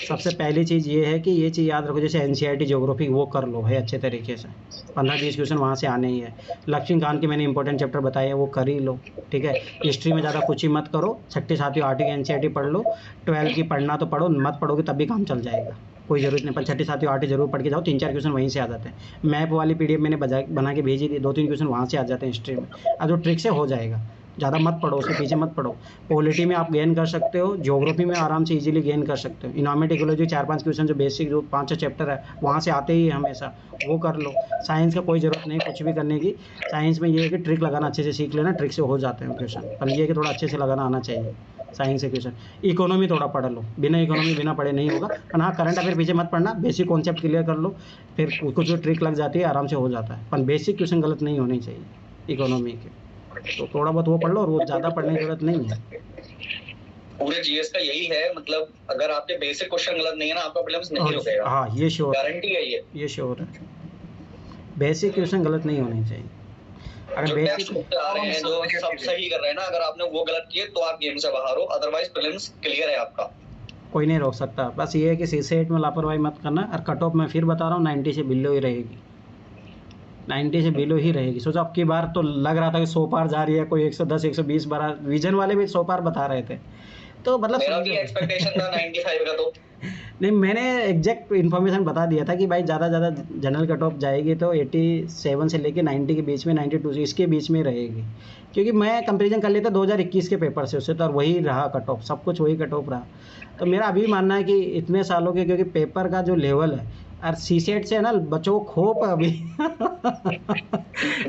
सबसे पहली चीज़ ये है कि ये चीज़ याद रखो, जैसे एनसीईआरटी ज्योग्राफी वो कर लो है अच्छे तरीके से, 15-20 क्वेश्चन वहाँ से आने ही है। लक्ष्मीकांत के मैंने इंपॉर्टेंट चैप्टर बताए हैं, वो कर ही लो, ठीक है। हिस्ट्री में ज़्यादा कुछ ही मत करो, 6ठी 7वीं 8वीं की एनसीईआरटी पढ़ लो। 12 की पढ़ना तो पढ़ो, मत पढ़ोगे तब भी काम चल जाएगा, कोई ज़रूरत नहीं। पर 6ठी 7वीं 8वीं जरूर पढ़ के जाओ, 3-4 क्वेश्चन वहीं से आ जाते हैं। मैप वाली पीडीएफ मैंने बना के भेजी थी, 2-3 क्वेश्चन वहाँ से आ जाते हैं हिस्ट्री में। अब जो ट्रिक से हो जाएगा, ज़्यादा मत पढ़ो, उसके पीछे मत पढ़ो। पॉलिटी में आप गेन कर सकते हो, ज्योग्राफी में आराम से इजीली गेन कर सकते हो। इन्वायरमेंट इकोलॉजी 4-5 क्वेश्चन जो बेसिक जो 5-6 चैप्टर है वहाँ से आते ही है हमेशा, वो कर लो। साइंस का कोई ज़रूरत नहीं कुछ भी करने की। साइंस में ये है कि ट्रिक लगाना अच्छे से सीख लेना, ट्रिक से हो जाते हैं क्वेश्चन, पर ये है कि थोड़ा अच्छे से लगाना आना चाहिए साइंस से क्वेश्चन। इकोनॉमी थोड़ा पढ़ लो, बिना इकोनॉमी बिना पढ़े नहीं होगा। पर हाँ, करंट अफेयर पीछे मत पढ़ना, बेसिक कॉन्सेप्ट क्लियर कर लो, फिर कुछ जो ट्रिक लग जाती है आराम से हो जाता है। पर बेसिक क्वेश्चन गलत नहीं होने चाहिए इकोनॉमी के, तो थोड़ा बहुत वो पढ़ लो, और वो ज़्यादा पढ़ने की जरूरत नहीं है। पूरे जीएस का यही है, मतलब अगर आपके बेसिक क्वेश्चन गलत नहीं है ना, आपका प्रीलिम्स नहीं रुकेगा। हाँ ये श्योर, गारंटी है ये श्योर है। बेसिक क्वेश्चन गलत नहीं होने चाहिए। अगर बेसिक आ रहे हैं जो सब सही कर रहे हैं ना, अगर आपने वो गलत किए तो आप गेम से बाहर हो, अदरवाइज प्रीलिम्स क्लियर है आपका, कोई नहीं रोक सकता। बस ये है कि सीसेट में लापरवाही मत करना। और कट ऑफ मैं फिर बता रहा हूँ 90 से बिलो ही रहेगी, 90 से बिलो ही रहेगी। सोचो अब की बार तो लग रहा था कि 100 पार जा रही है, कोई 110 120 बार, विजन वाले भी 100 पार बता रहे थे। तो मतलब मेरा भी समझो। एक्सपेक्टेशन था 95 का। तो नहीं, मैंने एग्जैक्ट इन्फॉर्मेशन बता दिया था कि भाई ज़्यादा जनरल कट ऑफ जाएगी तो 87 से लेके 90 के बीच में, 92 से इसके बीच में रहेगी, क्योंकि मैं कंपैरिजन कर लेता 2021 के पेपर से उससे, तो और वही रहा कट ऑफ, सब कुछ वही कट ऑफ रहा। तो मेरा अभी मानना है कि इतने सालों के, क्योंकि पेपर का जो लेवल है और सीसेट से है ना बच्चों को खोप है अभी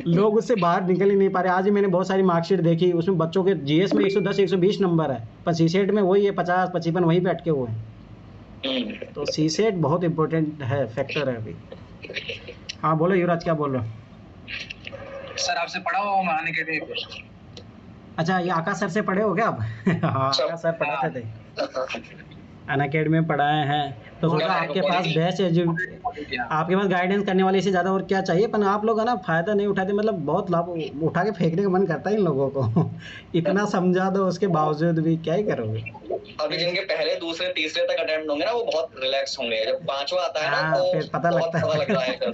लोग उससे बाहर निकल ही नहीं पा रहे। आज ही मैंने बहुत सारी मार्कशीट देखी, उसमें बच्चों के जीएस में 110 120 नंबर है, पर सीसेट में वही है 50 55 वहीं पे अटके हुए हैं। तो सीसेट बहुत इंपॉर्टेंट है, फैक्टर है अभी। हाँ बोलो युवराज, क्या बोल रहे हो? सर आपसे पढ़ा हुआ मैं आने के लिए कुछ। अच्छा, ये आकाश सर से पढ़े हो क्या आप? हाँ, आकाश सर पढ़ाते थे, अनअकैडमी में पढ़ाए हैं, तो सोचा आपके पास बेस्ट है, जो आपके पास गाइडेंस करने वाले से ज़्यादा और क्या चाहिए। पर आप लोग है ना फ़ायदा नहीं उठाते, मतलब बहुत लाभ उठा के फेंकने का मन करता है इन लोगों को इतना समझा दो उसके बावजूद भी क्या ही करोगे। अभी जिनके पहले दूसरे तीसरे तक अटेम्प्ट होंगे ना वो बहुत रिलैक्स होंगे, जब पांचवा आता है ना हाँ, तो फिर पता बहुत लगता है। पता लगता है फिर।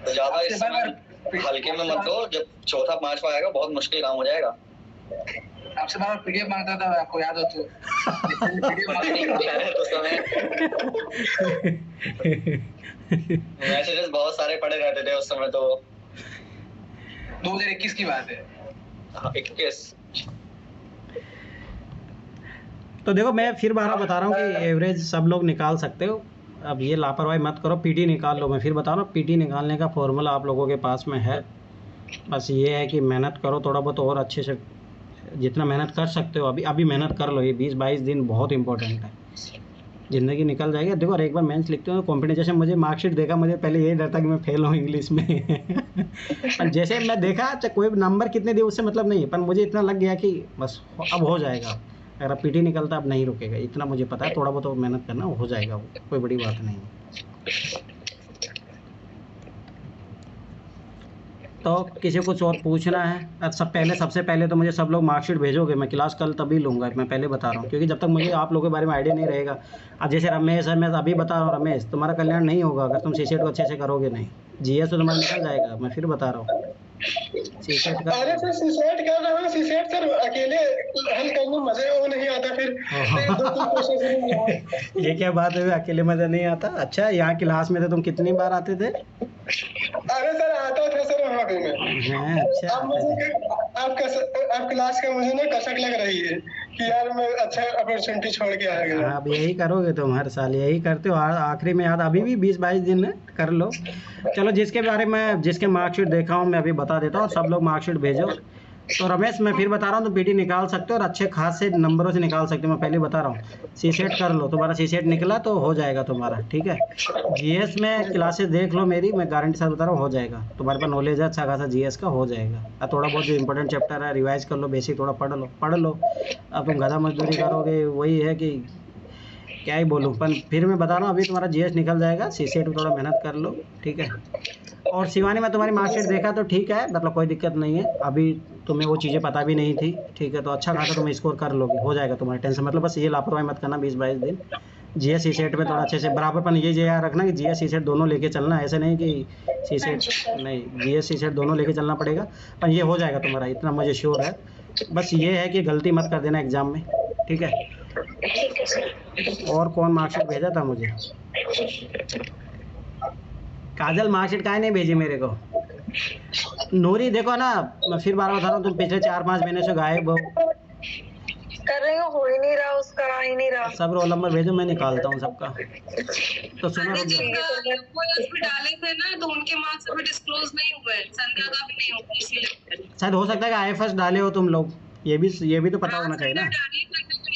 तो ज्यादा इस समय हल्के में मत लो, जब चौथा पांचवा आएगा बहुत मुश्किल काम हो जाएगा। आपसे बार पीडीएफ मांगता था, आपको याद हो तो पीडीएफ मांगता तो समय मैसेजेस बहुत सारे पड़े रहते थे उस समय। तो 2021 की बात है। 21 तो देखो मैं फिर बार बता रहा हूँ कि एवरेज सब लोग निकाल सकते हो। अब ये लापरवाही मत करो, पीटी निकाल लो। मैं फिर बता रहा हूँ, पीटी निकालने का फॉर्मूला आप लोगों के पास में है। बस ये है कि मेहनत करो थोड़ा बहुत और अच्छे से, जितना मेहनत कर सकते हो अभी मेहनत कर लो। ये 20-22 दिन बहुत इंपॉर्टेंट है, ज़िंदगी निकल जाएगी। देखो और एक बार मेंस लिखते हो कॉम्पिटिशन, मुझे मार्कशीट देखा, मुझे पहले यही डर था कि मैं फेल हूँ इंग्लिश में पर जैसे मैं देखा, चाहे कोई नंबर कितने दिए उससे मतलब नहीं है, पर मुझे इतना लग गया कि बस अब हो जाएगा। अगर अब पीटी निकलता अब नहीं रुकेगा, इतना मुझे पता है। थोड़ा बहुत और मेहनत करना हो जाएगा, वो कोई बड़ी बात नहीं है। तो किसी को कुछ और पूछना है? अब सबसे पहले तो मुझे सब लोग मार्कशीट भेजोगे, मैं क्लास कल तभी लूँगा, मैं पहले बता रहा हूँ, क्योंकि जब तक मुझे आप लोगों के बारे में आइडिया नहीं रहेगा। अब जैसे रमेश है, मैं अभी बता रहा हूँ, रमेश तुम्हारा कल्याण नहीं होगा अगर तुम सीसेट को अच्छे से करोगे नहीं। जीएस तो तुम्हारा निकल जाएगा, मैं फिर बता रहा हूँ। सीसेट का अरे सर सीसेट कर रहा हूँ, सीसेट सर अकेले हल करने में मजे वो नहीं आता, फिर 2-3 क्वेश्चन से नहीं हुआ। ये क्या बात है, अकेले मज़ा नहीं आता? अच्छा, यहाँ क्लास में थे तुम कितनी बार आते थे? अरे सर आता था सर वहाँ पे मैं। हैं, अच्छा अब मुझे आप क्लास का मुझे ना कसक लग रही है कि यार मैं अच्छा अपॉर्चुनिटी छोड़ के आ गया। अब यही करोगे तुम, हर साल यही करते हो। आखिरी में याद, अभी भी 20-22 दिन है, कर लो। चलो, जिसके बारे में जिसके मार्कशीट देखा हूँ मैं अभी बता देता हूँ, सब लोग मार्कशीट भेजो। तो रमेश मैं फिर बता रहा हूँ, तो पीटी निकाल सकते हो और अच्छे खासे नंबरों से निकाल सकते हो। मैं पहले बता रहा हूँ, सीसेट कर लो, तुम्हारा सीसेट निकला तो हो जाएगा तुम्हारा, ठीक है। जीएस में क्लासेस देख लो मेरी, मैं गारंटी साथ बता रहा हूँ हो जाएगा। तुम्हारे पास नॉलेज है अच्छा खासा जीएस का, हो जाएगा। और थोड़ा बहुत जो इंपॉर्टेंट चैप्टर है रिवाइज कर लो, बेसिक थोड़ा पढ़ लो। अब तुम गधा मजदूरी करोगे, वही है कि क्या ही बोलूँ। पर फिर मैं बता रहा हूँ, अभी तुम्हारा जीएस निकल जाएगा, सीसेट में थोड़ा मेहनत कर लो, ठीक है। और शिवानी, मैं तुम्हारी मार्कशीट देखा तो ठीक है, मतलब कोई दिक्कत नहीं है। अभी तुम्हें वो चीज़ें पता भी नहीं थी, ठीक है, तो अच्छा खासा तुम स्कोर कर लोगे, हो जाएगा तुम्हारी, टेंशन मतलब बस ये लापरवाही मत करना 20-22 दिन। जीएस सीसेट में थोड़ा अच्छे से बराबरपन ये याद रखना कि जीएस सीसेट दोनों लेके चलना, ऐसे नहीं कि सीसेट नहीं, जीएस सीसेट दोनों लेके चलना पड़ेगा। पर ये हो जाएगा तुम्हारा, इतना मुझे श्योर है। बस ये है कि गलती मत कर देना एग्जाम में, ठीक है। ठीक है सर। और कौन मार्कशीट भेजा था मुझे? काजल मार्कशीट काहे नहीं भेजी मेरे को? नूरी देखो ना, मैं फिर बार बता रहा हूँ, तुम पिछले 4-5 महीने से गायब हो। कर रही हूँ, हो ही नहीं रहा, उसका आ ही नहीं रहा। सब रोल नंबर भेजो, मैं निकालता हूँ सबका। तो सुनो, अरे रुक जाओ। जिनका उसमें डाले थे ना, तो उनके मार्क्स अभी डिस्क्लोज नहीं हुए, संध्या का भी नहीं हुआ, इसीलिए शायद हो सकता है कि आईएफएस डाले हो तुम लोग, ये भी तो पता होना चाहिए ना।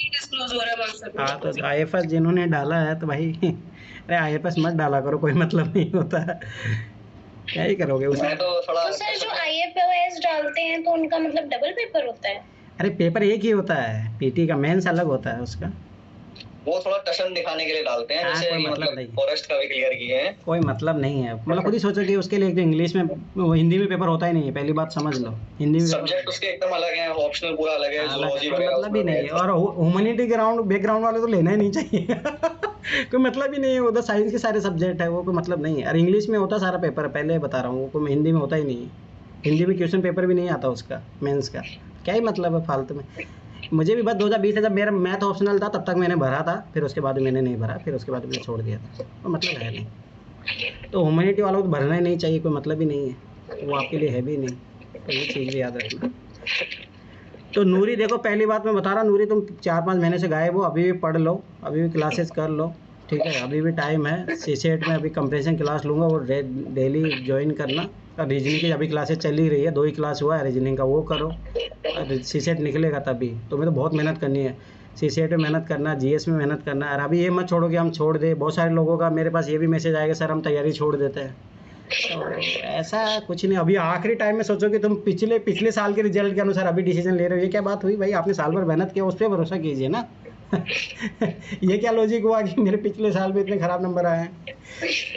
डिस्क्लोज हो रहा है मार्क्स अभी। हाँ, तो आईएफएस जिन्होंने डाला है तो भाई अरे आईएफएस मत डाला करो, कोई मतलब नहीं होता, क्या ही करोगे उसमें। मैं तो थोड़ा तो सर जो आईएफएस डालते हैं तो उनका मतलब डबल पेपर होता है? अरे पेपर एक ही होता है, पीटी का मेंस अलग होता है उसका। वो थोड़ा टशन दिखाने के लिए डालते हैं, हाँ, जैसे कोई कि मतलब मतलब नहीं। फॉरेस्ट का भी क्लियर किए हैं। कोई मतलब नहीं है, मतलब खुद ही सोचो कि उसके लिए एक तो इंग्लिश में, वो हिंदी में पेपर होता ही नहीं है, पहली बात समझ लो। हिंदी में सब्जेक्ट उसके एकदम अलग हैं, ऑप्शनल पूरा अलग है, जूलॉजी वगैरह मतलब ही उसमें नहीं है। और ह्यूमैनिटी बैकग्राउंड वाले तो लेना ही नहीं चाहिए कोई मतलब ही नहीं है, उधर साइंस के सारे सब्जेक्ट है, वो कोई मतलब नहीं है। और इंग्लिश में होता सारा पेपर, पहले बता रहा हूँ, वो कोई हिंदी में होता ही नहीं है। हिंदी में क्वेश्चन पेपर भी नहीं आता उसका, मेंस का, क्या ही मतलब है फालतू में। मुझे भी बस 2020 से जब मेरा मैथ ऑप्शनल था तब तक मैंने भरा था, फिर उसके बाद मैंने नहीं भरा, फिर उसके बाद मैंने छोड़ दिया था, तो मतलब है नहीं। तो ह्यूमैनिटी वालों को भरना ही नहीं चाहिए, कोई मतलब ही नहीं है, वो आपके लिए है भी नहीं, तो ये चीज़ भी याद रखना। तो नूरी देखो, पहली बात मैं बता रहा हूँ, नूरी तुम 4-5 महीने से गायब हो, अभी भी पढ़ लो, अभी भी क्लासेस कर लो, ठीक है, अभी भी टाइम है। सीसेट में अभी कंप्रेशन क्लास लूँगा, वो डेली ज्वाइन करना। और रीजनिंग की अभी क्लासेस चल ही रही है, 2 ही क्लास हुआ है रीजनिंग का, वो करो। सीसेट निकलेगा तभी, तुम्हें तो बहुत मेहनत करनी है, सीसेट में मेहनत करना, जीएस में मेहनत करना। और अभी ये मत छोड़ो कि हम छोड़ दें, बहुत सारे लोगों का मेरे पास ये भी मैसेज आएगा, सर हम तैयारी छोड़ देते हैं। तो ऐसा कुछ नहीं, अभी आखिरी टाइम में सोचो कि तुम पिछले साल के रिजल्ट के अनुसार अभी डिसीजन ले रहे हो, ये क्या बात हुई भाई? आपने साल भर मेहनत किया, उस पर भरोसा कीजिए ना। ये क्या लॉजिक हुआ कि मेरे पिछले साल में इतने ख़राब नंबर आए हैं?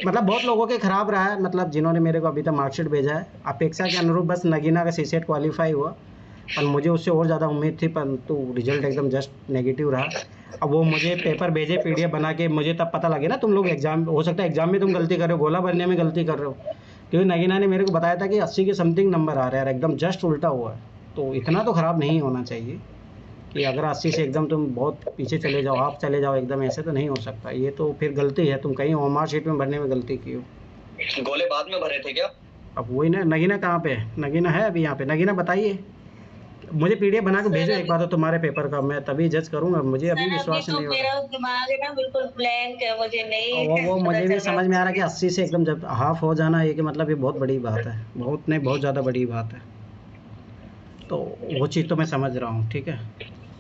मतलब बहुत लोगों के ख़राब रहा है, मतलब जिन्होंने मेरे को अभी तक मार्कशीट भेजा है, अपेक्षा के अनुरूप बस नगीना का सीसेट क्वालिफाई हुआ, पर मुझे उससे और ज़्यादा उम्मीद थी, परंतु रिजल्ट एकदम जस्ट नेगेटिव रहा। अब वो मुझे पेपर भेजे PDF बना के, मुझे तब पता लगे ना तुम लोग एग्जाम, हो सकता है एग्जाम में तुम गलती कर रहे हो, गोला भरने में गलती कर रहे हो, क्योंकि नगीना ने मेरे को बताया था कि 80 के समथिंग नंबर आ रहे हैं, एकदम जस्ट उल्टा हुआ है। तो इतना तो ख़राब नहीं होना चाहिए कि अगर 80 से एकदम तुम बहुत पीछे चले जाओ, आप चले जाओ एकदम, ऐसे तो नहीं हो सकता। ये तो फिर गलती है, तुम कहीं मार्कशीट में भरने में गलती की हो। गोले बाद में भरे थे क्या? अब वही ना, नगीना कहाँ पे है? नगीना है अभी यहाँ पे? नगीना बताइए, मुझे PDF बना के भेजो एक बार तो तुम्हारे पेपर का, मैं तभी जज करूँगा, मुझे अभी विश्वास नहीं हो रहा। मेरा दिमाग है ना बिल्कुल ब्लैंक है, मुझे नहीं वो मुझे भी समझ में आ रहा है कि 80 से एकदम जब हाफ हो जाना, ये कि मतलब ये बहुत बड़ी बात है, बहुत नहीं बहुत ज़्यादा बड़ी बात है। तो वो चीज़ तो मैं समझ रहा हूँ, ठीक है,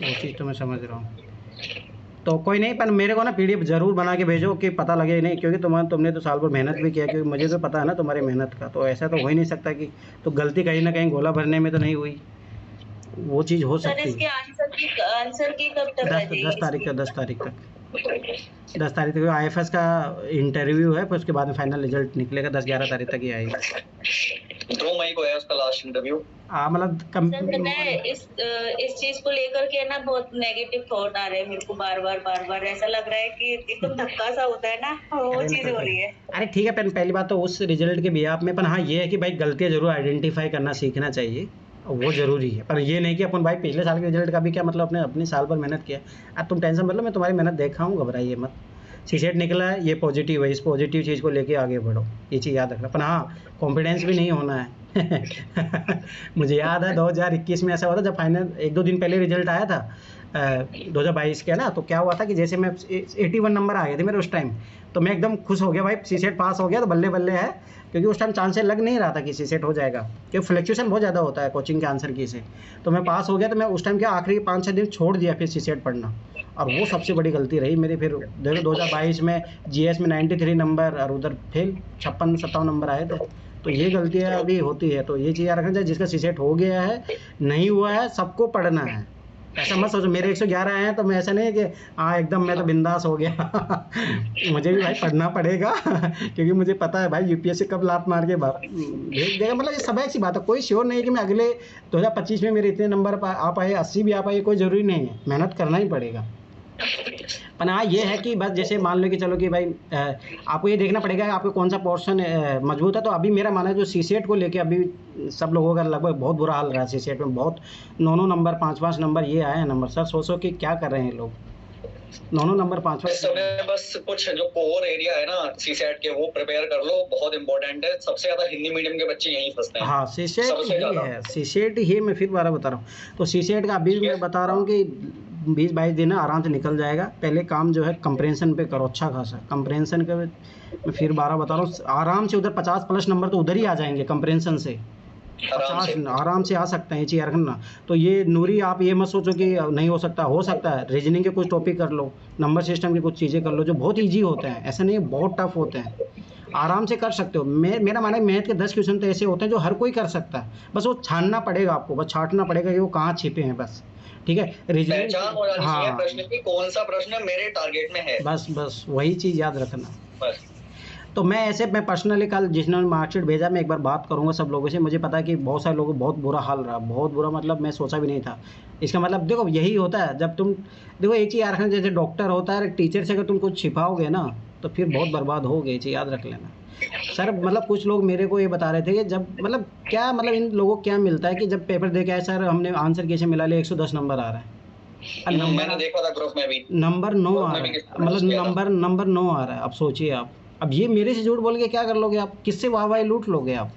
वो चीज़ तो मैं समझ रहा हूँ। तो कोई नहीं, पर मेरे को ना PDF ज़रूर बना के भेजो कि पता लगे नहीं, क्योंकि तुमने तो साल भर मेहनत भी किया, क्योंकि मुझे तो पता है ना तुम्हारी मेहनत का। तो ऐसा तो हो ही नहीं सकता कि तो गलती कहीं ना कहीं गोला भरने में तो नहीं हुई, वो चीज़ हो सकती है। इसके आंसर की कब तक आ जाएगी? 10 तारीख तक 10 तारीख तक IFS का इंटरव्यू है, फिर उसके बाद में फाइनल रिजल्ट निकलेगा, 10-11 तारीख तक ही आएगा। 2 मई को है उसका लास्ट इंटरव्यू। मतलब सर पता है इस चीज को लेकर के ना बहुत नेगेटिव थॉट आ रहे हैं मेरे को, बार बार ऐसा लग रहा है कि एकदम धक्का सा होता है ना, वो चीज हो रही है। अरे ठीक है, पहली बात तो उस रिजल्ट के बिहाफ में, पर हाँ ये है कि भाई गलतियाँ जरूर आइडेंटिफाई करना सीखना चाहिए, वो ज़रूरी है। पर ये नहीं कि अपन भाई पिछले साल के रिजल्ट का भी क्या मतलब, अपने साल भर मेहनत किया। अब तुम टेंशन मतलब, मैं तुम्हारी मेहनत देखा हूँ, घबराइए मत। सीसेट निकला है, ये पॉजिटिव है, इस पॉजिटिव चीज़ को लेके आगे बढ़ो, ये चीज़ याद रखना। पर हाँ, कॉन्फिडेंस भी नहीं होना है। मुझे याद है 2021 में ऐसा हुआ था, जब फाइनल 1-2 दिन पहले रिजल्ट आया था 2022 के ना, तो क्या हुआ था कि जैसे मैं 81 नंबर आ गए थे मेरे उस टाइम, तो मैं एकदम खुश हो गया भाई, सीसेट पास हो गया तो बल्ले बल्ले है, क्योंकि उस टाइम चांसेस लग नहीं रहा था कि सीसेट हो जाएगा, क्योंकि फ्लक्चुएशन बहुत ज़्यादा होता है कोचिंग के आंसर की से। तो मैं पास हो गया, तो मैं उस टाइम क्या आखिरी 5-6 दिन छोड़ दिया फिर सीसेट पढ़ना, और वो सबसे बड़ी गलती रही मेरी। फिर देखो 2022 में GS में 93 नंबर और उधर फेल 56-57 नंबर आए थे। तो ये गलतियाँ अभी होती है, तो ये चीज़ याद रखना चाहिए, जिसका सीसेट हो गया है, नहीं हुआ है, सबको पढ़ना है। ऐसा मत सोचो मेरे 111 आए हैं तो मैं ऐसा नहीं है कि हाँ एकदम मैं तो बिंदास हो गया। मुझे भी भाई पढ़ना पड़ेगा, क्योंकि मुझे पता है भाई UPSC कब लात मार के भेज देगा। मतलब ये स्वाभाविक सी बात है, कोई श्योर नहीं है कि मैं अगले 2025 में मेरे इतने नंबर आ पाए, 80 भी आ पाए, कोई ज़रूरी नहीं है, मेहनत करना ही पड़ेगा। पर हाँ ये है कि बस जैसे मान लो कि चलो कि भाई आपको ये देखना पड़ेगा कि आपको कौन सा पोर्शन मजबूत है। तो अभी मेरा मानना है जो सीसेट को लेके अभी सब लोगों का लगभग बहुत बुरा हाल रहा है, सीसेट में बहुत 9 नंबर 5 नंबर ये आए हैं नंबर। सर सोचो कि क्या कर रहे हैं लोग, 9 नंबर 5 इस समय बस कुछ जो कोर एरिया है ना सीसेट के, वो प्रिपेयर कर लो, बहुत इंपॉर्टेंट है। सबसे ज्यादा हिंदी मीडियम के बच्चे यहीं फंसते हैं। हाँ सीसेट ही है, सीसेट ही मैं फिर बार बता रहा हूँ। तो सीसेट का अभी मैं बता रहा हूँ कि 20-22 दिन आराम से निकल जाएगा। पहले काम जो है कंप्रेंशन पे करो अच्छा खासा, कंप्रेंशन के मैं फिर 12 बता रहा हूँ, आराम से उधर 50+ नंबर तो उधर ही आ जाएंगे कंप्रेंशन से, 50 आराम से आ सकते हैं, ये चीज़ रखना। तो ये नूरी आप ये मत सोचो कि नहीं हो सकता है। रीजनिंग के कुछ टॉपिक कर लो, नंबर सिस्टम की कुछ चीज़ें कर लो जो बहुत ईजी होते हैं, ऐसा नहीं है बहुत टफ होते हैं, आराम से कर सकते हो। मेरा मानना है मैथ के 10 क्वेश्चन तो ऐसे होते हैं जो हर कोई कर सकता है, बस वो छानना पड़ेगा आपको, बस छांटना पड़ेगा कि वो कहाँ छिपे हैं, बस ठीक है। रीजनिंग हाँ, प्रश्न की कौन सा प्रश्न मेरे टारगेट में है, बस वही चीज़ याद रखना बस। तो मैं पर्सनली कल जिन्होंने मार्कशीट भेजा, मैं एक बार बात करूंगा सब लोगों से। मुझे पता है कि बहुत सारे लोगों को बहुत बुरा हाल रहा, बहुत बुरा, मतलब मैं सोचा भी नहीं था। इसका मतलब देखो यही होता है, जब तुम देखो एक चीज़ याद रखना, जैसे डॉक्टर होता है, टीचर से अगर तुम कुछ छिपाओगे ना तो फिर बहुत बर्बाद होगे, ये चीज़ याद रख लेना। सर मतलब कुछ लोग मेरे को ये बता रहे थे कि जब मतलब क्या मतलब इन लोगों को क्या मिलता है कि जब पेपर दे के आए, सर हमने आंसर कैसे मिला लिया 110 नंबर आ रहा है। मैंने देखा था ग्रुप में भी नंबर 9 आ में रहा भी है, किसी ने मतलब किया था। नंबर 9 आ रहा है। अब सोचिए आप, अब ये मेरे से झूठ बोल के क्या कर लोगे आप? किससे वाहवाही लूट लोगे आप?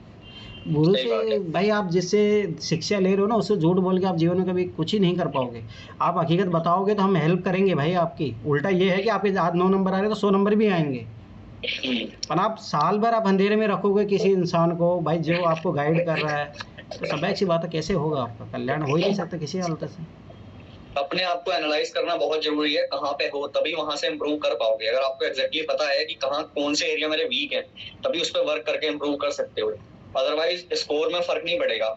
गुरु सही बात से है। भाई, आप जिससे शिक्षा ले रहे हो ना, उससे झूठ बोल के आप जीवन में कभी कुछ ही नहीं कर पाओगे। आप हकीकत बताओगे तो हम हेल्प करेंगे भाई आपकी। उल्टा ये है कि आपके आज 9 नंबर आ रहे हैं तो 100 नंबर भी आएंगे। पर आप साल भर आप अंधेरे में रखोगे किसी इंसान को भाई, जो आपको गाइड कर रहा है, तो स्वाभाविक सी बात है, कैसे होगा आपका कल्याण? हो ही नहीं सकता किसी हालत से। अपने आप को एनालाइज करना बहुत जरूरी है, कहाँ पे हो, तभी वहां से इम्प्रूव कर पाओगे। अगर आपको एग्जैक्टली पता है कि कहाँ कौन से एरिया मेरे वीक है, तभी उस पर वर्क करके इम्प्रूव कर सकते हो। अदरवाइज स्कोर में फर्क नहीं पड़ेगा।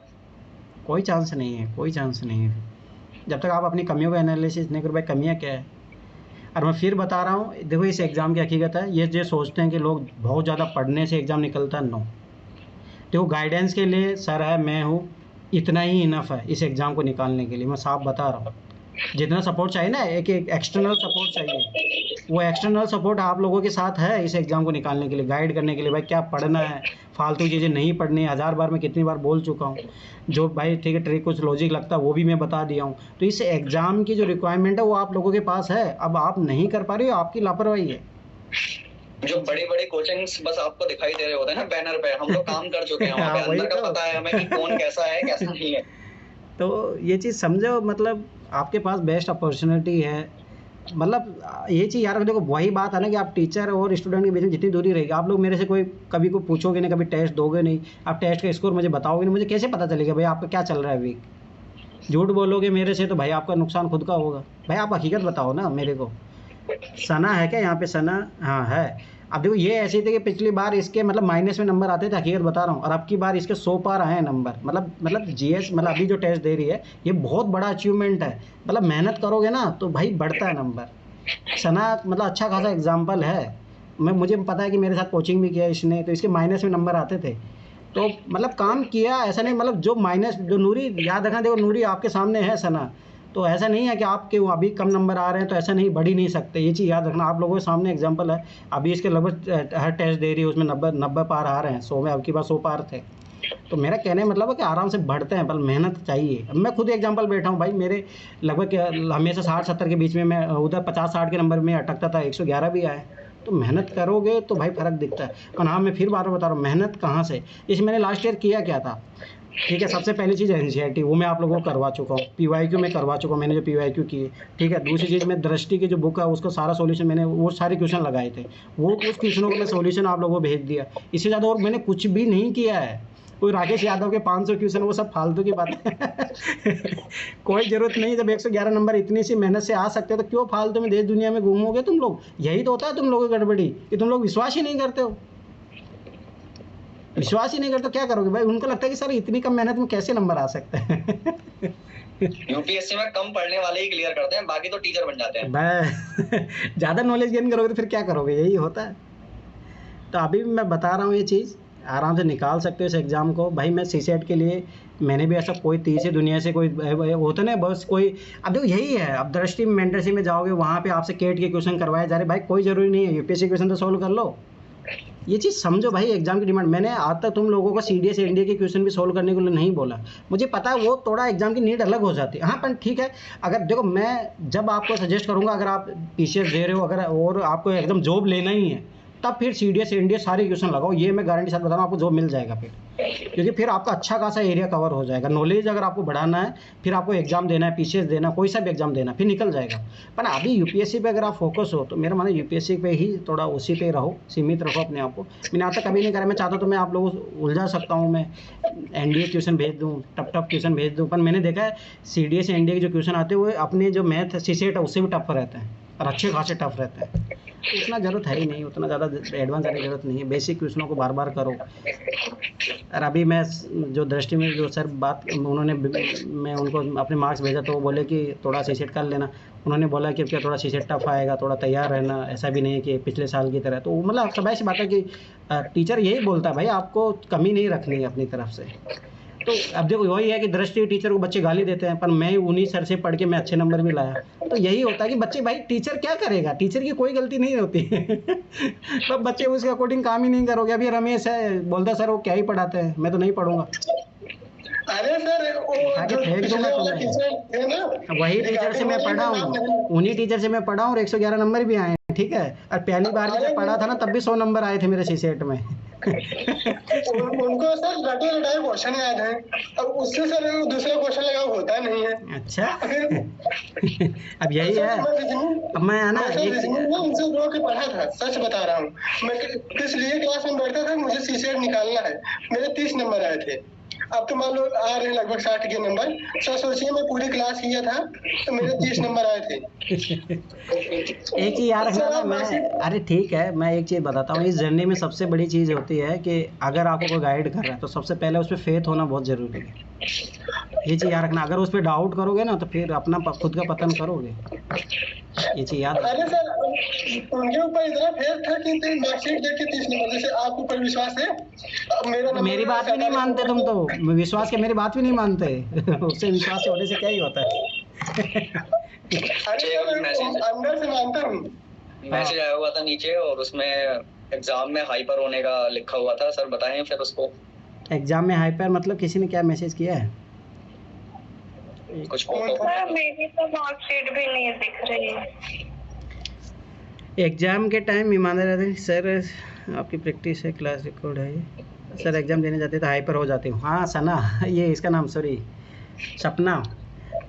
कोई चांस नहीं है, कोई चांस नहीं है जब तक आप अपनी कमियों का एनालिसिस नहीं करो। भाई कमियाँ क्या है? और मैं फिर बता रहा हूँ, देखो इस एग्ज़ाम की हकीकत है, ये जो सोचते हैं कि लोग बहुत ज़्यादा पढ़ने से एग्ज़ाम निकलता है, नो। देखो गाइडेंस के लिए सर है, मैं हूँ, इतना ही इनफ है इस एग्ज़ाम को निकालने के लिए। मैं साफ बता रहा हूँ, जितना सपोर्ट चाहिए ना, एक एक्सटर्नल सपोर्ट चाहिए, वो एक्सटर्नल सपोर्ट आप लोगों के साथ है इस एग्ज़ाम को निकालने के लिए, गाइड करने के लिए। भाई क्या पढ़ना है, फालतू चीज़ें नहीं पढ़नी है। 1000 बार मैं कितनी बार बोल चुका हूँ। जो भाई ठीक है ट्रिक कुछ लॉजिक लगता है वो भी मैं बता दिया हूँ। तो इस एग्ज़ाम की जो रिक्वायरमेंट है वो आप लोगों के पास है। अब आप नहीं कर पा रहे हो, आपकी लापरवाही है। जो बड़े बड़े कोचिंग्स बस आपको दिखाई दे रहे होते हैं ना बैनर पे, हम लोग काम कर चुके हैं वहाँ पे, हाँ, वही अंदर का तो। पता है हमें कि कौन कैसा है कैसा नहीं है। तो ये चीज़ समझो, मतलब आपके पास बेस्ट अपॉर्चुनिटी है। मतलब ये चीज़ यार, देखो वही बात है ना कि आप टीचर और स्टूडेंट के बीच में जितनी दूरी रहेगी, आप लोग मेरे से कोई कभी को पूछोगे नहीं, कभी टेस्ट दोगे नहीं, आप टेस्ट का स्कोर मुझे बताओगे नहीं, मुझे कैसे पता चलेगा भाई आपका क्या चल रहा है वीक? झूठ बोलोगे मेरे से तो भाई आपका नुकसान खुद का होगा। भाई आप हकीकत बताओ ना मेरे को। सना है क्या यहाँ पे? सना हाँ है। अब देखो ये ऐसे थे कि पिछली बार इसके मतलब माइनस में नंबर आते थे, हकीकत बता रहा हूँ, और अब की बार इसके 100 पार आए हैं नंबर। मतलब जीएस, मतलब अभी जो टेस्ट दे रही है ये बहुत बड़ा अचीवमेंट है। मतलब मेहनत करोगे ना तो भाई बढ़ता है नंबर। सना मतलब अच्छा खासा एग्जाम्पल है। मुझे पता है कि मेरे साथ कोचिंग भी किया इसने, तो इसके माइनस में नंबर आते थे। तो मतलब काम किया, ऐसा नहीं, मतलब जो माइनस, जो नूरी याद रखना, देखो नूरी आपके सामने है सना, तो ऐसा नहीं है कि आपके अभी कम नंबर आ रहे हैं तो ऐसा नहीं, बढ़ ही नहीं सकते। ये चीज़ याद रखना, आप लोगों के सामने एग्जांपल है। अभी इसके लगभग हर टेस्ट दे रही है उसमें 90 पार आ रहे हैं, 100 में अब की बार 100 पार थे। तो मेरा कहने का मतलब है कि आराम से बढ़ते हैं, बस मेहनत चाहिए। अब मैं खुद एग्जांपल बैठा हूँ भाई, मेरे लगभग हमेशा 60-70 के बीच में, मैं उधर 50-60 के नंबर में अटकता था, 111 भी आए। तो मेहनत करोगे तो भाई फ़र्क दिखता है। और हाँ, मैं फिर बार बता रहा हूँ, मेहनत कहाँ से, इस मैंने लास्ट ईयर किया क्या था, ठीक है। सबसे पहली चीज़ एनसीईआरटी, वो मैं आप लोगों को करवा चुका हूँ। पीवाईक्यू में करवा चुका हूँ, मैंने जो पीवाईक्यू की है, ठीक है। दूसरी चीज़, मैं दृष्टि की जो बुक है उसका सारा सॉल्यूशन मैंने, वो सारे क्वेश्चन लगाए थे, वो उस क्वेश्चनों को मैं सॉल्यूशन आप लोगों को भेज दिया। इससे ज़्यादा और मैंने कुछ भी नहीं किया है। कोई राकेश यादव के 500 क्वेश्चन, वो सब फालतू की बात है। कोई ज़रूरत नहीं। जब 111 नंबर इतनी सी मेहनत से आ सकते हो तो क्यों फालतू में देश दुनिया में घूमोगे तुम लोग? यही तो होता है तुम लोगों की गड़बड़ी, कि तुम लोग विश्वास ही नहीं करते हो। विश्वास ही नहीं करते, क्या करोगे भाई? उनको लगता है कि सर इतनी कम मेहनत में कैसे नंबर आ सकते हैं। यूपीएससी में कम पढ़ने वाले ही क्लियर करते हैं, बाकी तो टीचर बन जाते हैं। भाई ज़्यादा नॉलेज गेन करोगे तो फिर क्या करोगे? यही होता है। तो अभी भी मैं बता रहा हूँ, ये चीज़ आराम से निकाल सकते हो इस एग्ज़ाम को। भाई मैं सीसेट के लिए, मैंने भी ऐसा कोई तीसरी दुनिया से कोई होता ना बस कोई, अब देखो यही है, अब दृष्टि मेंटरशिप में जाओगे वहाँ पे आपसे केट के क्वेश्चन करवाए जा रहे। भाई कोई ज़रूरी नहीं है यूपीएससी क्वेश्चन तो सोल्व कर लो। ये चीज़ समझो भाई, एग्जाम की डिमांड। मैंने आज तक तुम लोगों को सीडीएस एनडीए के क्वेश्चन भी सोल्व करने के लिए नहीं बोला। मुझे पता है वो थोड़ा एग्जाम की नीड अलग हो जाती है। हाँ पर ठीक है, अगर देखो मैं जब आपको सजेस्ट करूँगा, अगर आप पीसीएस दे रहे हो अगर, और आपको एकदम जॉब लेना ही है, तब फिर सीडीएस एनडीए सारे क्वेश्चन लगाओ। ये मैं गारंटी साथ बता रहा हूँ, आपको जॉब मिल जाएगा फिर, क्योंकि फिर आपका अच्छा खासा एरिया कवर हो जाएगा। नॉलेज अगर आपको बढ़ाना है, फिर आपको एग्जाम देना है, पीसीएस देना, कोई सा भी एग्जाम देना, फिर निकल जाएगा। पर अभी यूपीएससी पे अगर आप फोकस हो तो मेरा मानना है यूपीएससी पे ही थोड़ा उसी पे रहो, सीमित रखो अपने आप को। मैंने आज तक कभी नहीं करा। मैं चाहता तो मैं आप लोगों को उलझा सकता हूँ, मैं एनडीए क्वेश्चन भेज दूँ, टफ क्वेश्चन भेज दूँ, पर मैंने देखा है सीडीएस एनडीए के जो क्वेश्चन आते हैं वो अपने जो मैथ सीसेट है उससे भी टफ रहते हैं, और अच्छे खासे टफ रहते हैं। तो उतना ज़रूरत है ही नहीं, उतना ज़्यादा एडवांस जाने की ज़रूरत नहीं है। बेसिक क्वेश्चनों को बार बार करो। और अभी मैं जो दृष्टि में जो सर बात उन्होंने, मैं उनको अपने मार्क्स भेजा तो वो बोले कि थोड़ा सीसेट कर लेना। उन्होंने बोला कि क्या थोड़ा सीसेट टफ आएगा, थोड़ा तैयार रहना, ऐसा भी नहीं है कि पिछले साल की तरह। तो मतलब सब ऐसी बात है कि टीचर यही बोलता है भाई आपको कमी नहीं रखनी है अपनी तरफ से। तो अब देखो वही है कि दृष्टि टीचर को बच्चे गाली देते हैं, पर मैं उन्हीं सर से पढ़ के मैं अच्छे नंबर भी लाया। तो यही होता है कि बच्चे, भाई टीचर क्या करेगा, टीचर की कोई गलती नहीं होती। तो बच्चे उसके अकॉर्डिंग काम ही नहीं करोगे। अभी रमेश है, बोलता सर वो क्या ही पढ़ाते हैं, मैं तो नहीं पढ़ूंगा। अरे सर वो आगे जो फेंक दूंगा पिछले वाला तुम्हें। टीचर थे ना, वही टीचर से मैं पढ़ा हूँ, उन्हीं टीचर से मैं पढ़ा हूँ और 111 नंबर भी आए हैं, ठीक है। और पहली बार भी जब पढ़ा था ना तब भी 100 नंबर आए थे मेरे सीसेट में। उनको सर रटे रटाए क्वेश्चन याद है, अब उससे सर दूसरा क्वेश्चन लगा होता नहीं है। अच्छा। फिर अब यही है, अब मैं है ना उनसे रो के पढ़ा था, सच बता रहा हूँ। मैं किस लिए क्लास में बैठता था, मुझे सीसेट निकालना है, मेरे 30 नंबर आए थे। अब तो मान लो आ रहे हैं लगभग 60 के नंबर। सर सोचिए मैं पूरी क्लास किया था तो मेरे 30 नंबर आए थे। एक चीज याद रखना ना, मैं अरे ठीक है, मैं एक चीज बताता हूँ, इस जर्नी में सबसे बड़ी चीज होती है कि अगर आपको कोई गाइड कर रहा है तो सबसे पहले उस पर फेथ होना बहुत जरूरी है। ये चीज याद रखना, अगर उस पर डाउट करोगे ना तो फिर अपना खुद का पतन करोगे। ये चीज याद रखना। अरे सर उनके ऊपर इतना फेथ था कि मार्कशीट देख के 30 नंबर, जैसे आपके ऊपर विश्वास है, मेरा नंबर मेरी बात भी नहीं मानते तुम तो, विश्वास के मेरी बात भी नहीं मानते। उससे विश्वास से होने से क्या ही होता है। अरे सर अंदर से मानता हूँ। मैसेज आया हुआ था नीचे और उसमें एग्जाम में हाइपर होने का लिखा हुआ था। सर बताएं फिर उसको। एग्जाम में हाइपर मतलब किसी ने क्या मैसेज किया है? कुछ सर मेरी तो मार्कशीट भी नहीं दिख रही है। एग्जाम के टाइम ईमानदार रहते हैं सर, आपकी प्रैक्टिस है, क्लास रिकॉर्ड है ये। सर एग्जाम देने जाते तो हाइपर हो जाती हूँ। हाँ सना, ये इसका नाम सॉरी सपना।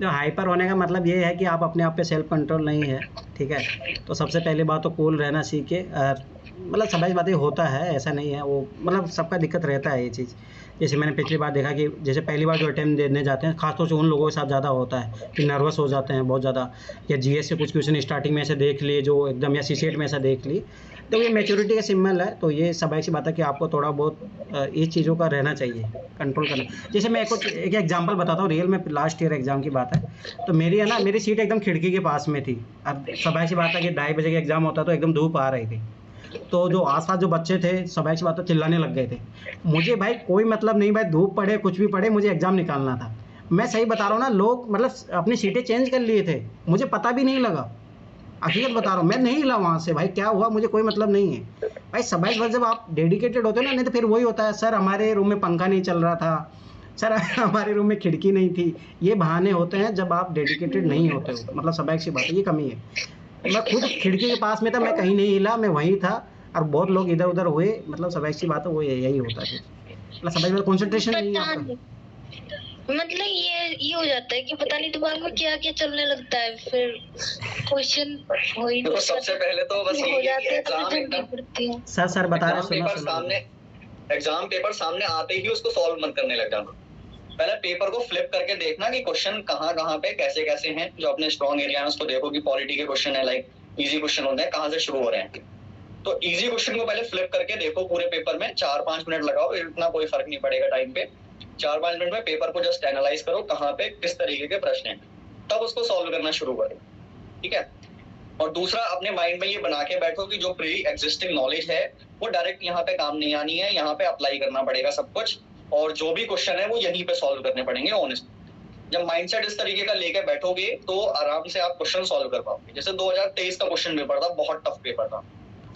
जो हाइपर होने का मतलब ये है कि आप अपने आप पे सेल्फ कंट्रोल नहीं है, ठीक है। तो सबसे पहली बात तो कूल रहना सीखे। और मतलब सभी बातें होता है, ऐसा नहीं है, वो मतलब सबका दिक्कत रहता है ये चीज़। जैसे मैंने पिछली बार देखा कि जैसे पहली बार जो अटेम्प्ट देने जाते हैं, खासतौर से उन लोगों के साथ ज़्यादा होता है कि नर्वस हो जाते हैं बहुत ज़्यादा, या जीएस से कुछ क्वेश्चन स्टार्टिंग में ऐसे देख लिए जो एकदम, या सीसेट में ऐसा देख लिए। तो ये मैच्योरिटी का सिम्बल है। तो ये सब ऐसी बात है कि आपको थोड़ा बहुत ये चीज़ों का रहना चाहिए, कंट्रोल करना। जैसे मैं एक एग्जांपल बताता हूँ, रियल में लास्ट ईयर एग्जाम की बात है। तो मेरी है ना, मेरी सीट एकदम खिड़की के पास में थी। अब सब ऐसी बात है कि 2:30 बजे का एग्जाम होता तो एकदम धूप आ रही थी। तो जो आसपास जो बच्चे थे सब ऐसी बात चिल्लाने लग गए थे। मुझे भाई कोई मतलब नहीं, भाई धूप पड़े कुछ भी पड़े, मुझे एग्जाम निकालना था। मैं सही बता रहा हूँ ना, लोग मतलब अपनी सीटें चेंज कर लिए थे, मुझे पता भी नहीं लगा। हकीकत बता रहा हूँ, मैं नहीं हिला वहाँ से। भाई क्या हुआ मुझे कोई मतलब नहीं है। भाई 27 वर्ष जब आप डेडिकेटेड होते हो ना, नहीं तो फिर वही होता है, सर हमारे रूम में पंखा नहीं चल रहा था, सर हमारे रूम में खिड़की नहीं थी। ये बहाने होते हैं जब आप डेडिकेटेड नहीं होते हो। मतलब स्वाभाविक सी बात है, ये कमी है। मैं खुद खिड़की के पास में था, मैं कहीं नहीं हिला, मैं वहीं था। और बहुत लोग इधर उधर हुए, मतलब स्वाभाविक सी बात है, वो यही होता है। मतलब स्वाभाविक बात, कंसंट्रेशन नहीं है आपका। मतलब ये हो जाता है कि पता नहीं दिमाग में क्या क्या चलने लगता है, फिर क्वेश्चन हो ही नहीं। तो सबसे पहले तो बस हो जाते हैं तो एग्जाम जल्दी एकदम पड़ती है। सर बता रहे पेपर सुनो। सामने, एग्जाम पेपर सामने आते ही उसको सॉल्व मत करने लग जाना। पहले पेपर को फ्लिप करके देखना कि क्वेश्चन कहाँ पे कैसे कैसे हैं। जो अपने स्ट्रॉन्ग एरिया है उसको देखो कि पॉलिटी के क्वेश्चन है, लाइक इजी क्वेश्चन होते हैं, कहाँ से शुरू हो रहे हैं। तो इजी क्वेश्चन को पहले फ्लिप करके देखो पूरे पेपर में। 4-5 मिनट लगाओ, इतना कोई फर्क नहीं पड़ेगा टाइम पे। 4-5 मिनट में पेपर को जस्ट एनालाइज करो, कहाँ पे किस तरीके के प्रश्न हैं, तब उसको सॉल्व करना शुरू करो, ठीक है। और दूसरा, अपने माइंड में ये बना के बैठो कि जो प्री एग्जिस्टिंग नॉलेज है वो डायरेक्ट यहाँ पे काम नहीं आनी है, यहाँ पे अप्लाई करना पड़ेगा सब कुछ। और जो भी क्वेश्चन है वो यहीं पे सॉल्व करने पड़ेंगे ऑनेस्ट। जब माइंडसेट इस तरीके का लेकर बैठोगे तो आराम से आप क्वेश्चन सॉल्व कर पाओगे। जैसे 2023 का क्वेश्चन पेपर था, बहुत टफ पेपर था।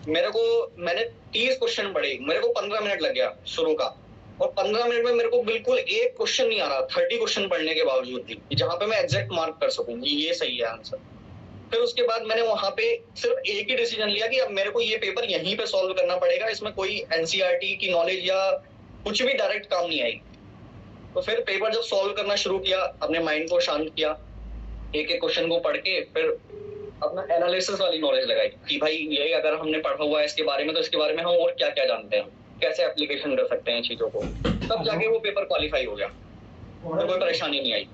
मैंने 30 क्वेश्चन पढ़े, मेरे को 15 मिनट लग गया शुरू का। और 15 मिनट में मेरे को बिल्कुल एक क्वेश्चन नहीं आ रहा, 30 क्वेश्चन पढ़ने के बावजूद भी, जहां पे मैं एग्जैक्ट मार्क कर सकूं ये सही है आंसर। फिर उसके बाद मैंने वहां पे सिर्फ एक ही डिसीजन लिया कि अब मेरे को ये पेपर यहीं पे सॉल्व करना पड़ेगा, इसमें कोई एनसीईआरटी की नॉलेज या कुछ भी डायरेक्ट काम नहीं आएगी। तो फिर पेपर जब सॉल्व करना शुरू किया, अपने माइंड को शांत किया, एक एक क्वेश्चन को पढ़ के फिर अपना एनालिसिस वाली नॉलेज लगाई कि भाई ये अगर हमने पढ़ा हुआ है इसके बारे में, तो इसके बारे में हम और क्या क्या जानते हैं, कैसे एप्लीकेशन कर सकते हैं चीजों को। तब जाके वो पेपर क्वालिफाई हो गया, तो कोई परेशानी नहीं आई।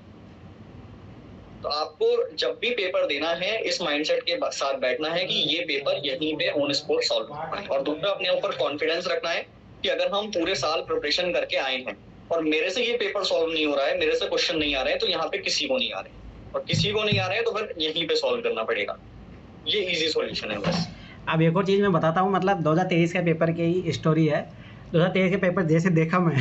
तो आपको जब भी पेपर देना है इस माइंडसेट के साथ बैठना है कि ये पेपर यहीं पे ऑन स्पॉट सॉल्व होना है। और दूसरा, अपने ऊपर कॉन्फिडेंस रखना है कि अगर हम पूरे साल प्रिपरेशन करके आए हैं और मेरे से ये पेपर सॉल्व नहीं हो रहा है, मेरे से क्वेश्चन नहीं आ रहे हैं, तो यहाँ पे किसी को नहीं आ रहे, और किसी को नहीं आ रहे हैं तो फिर यहीं पे सॉल्व करना पड़ेगा। ये इजी सॉल्यूशन है बस। अब एक और चीज़ मैं बताता हूँ, मतलब 2023 का पेपर की ही स्टोरी है। 2023 के पेपर जैसे देखा मैं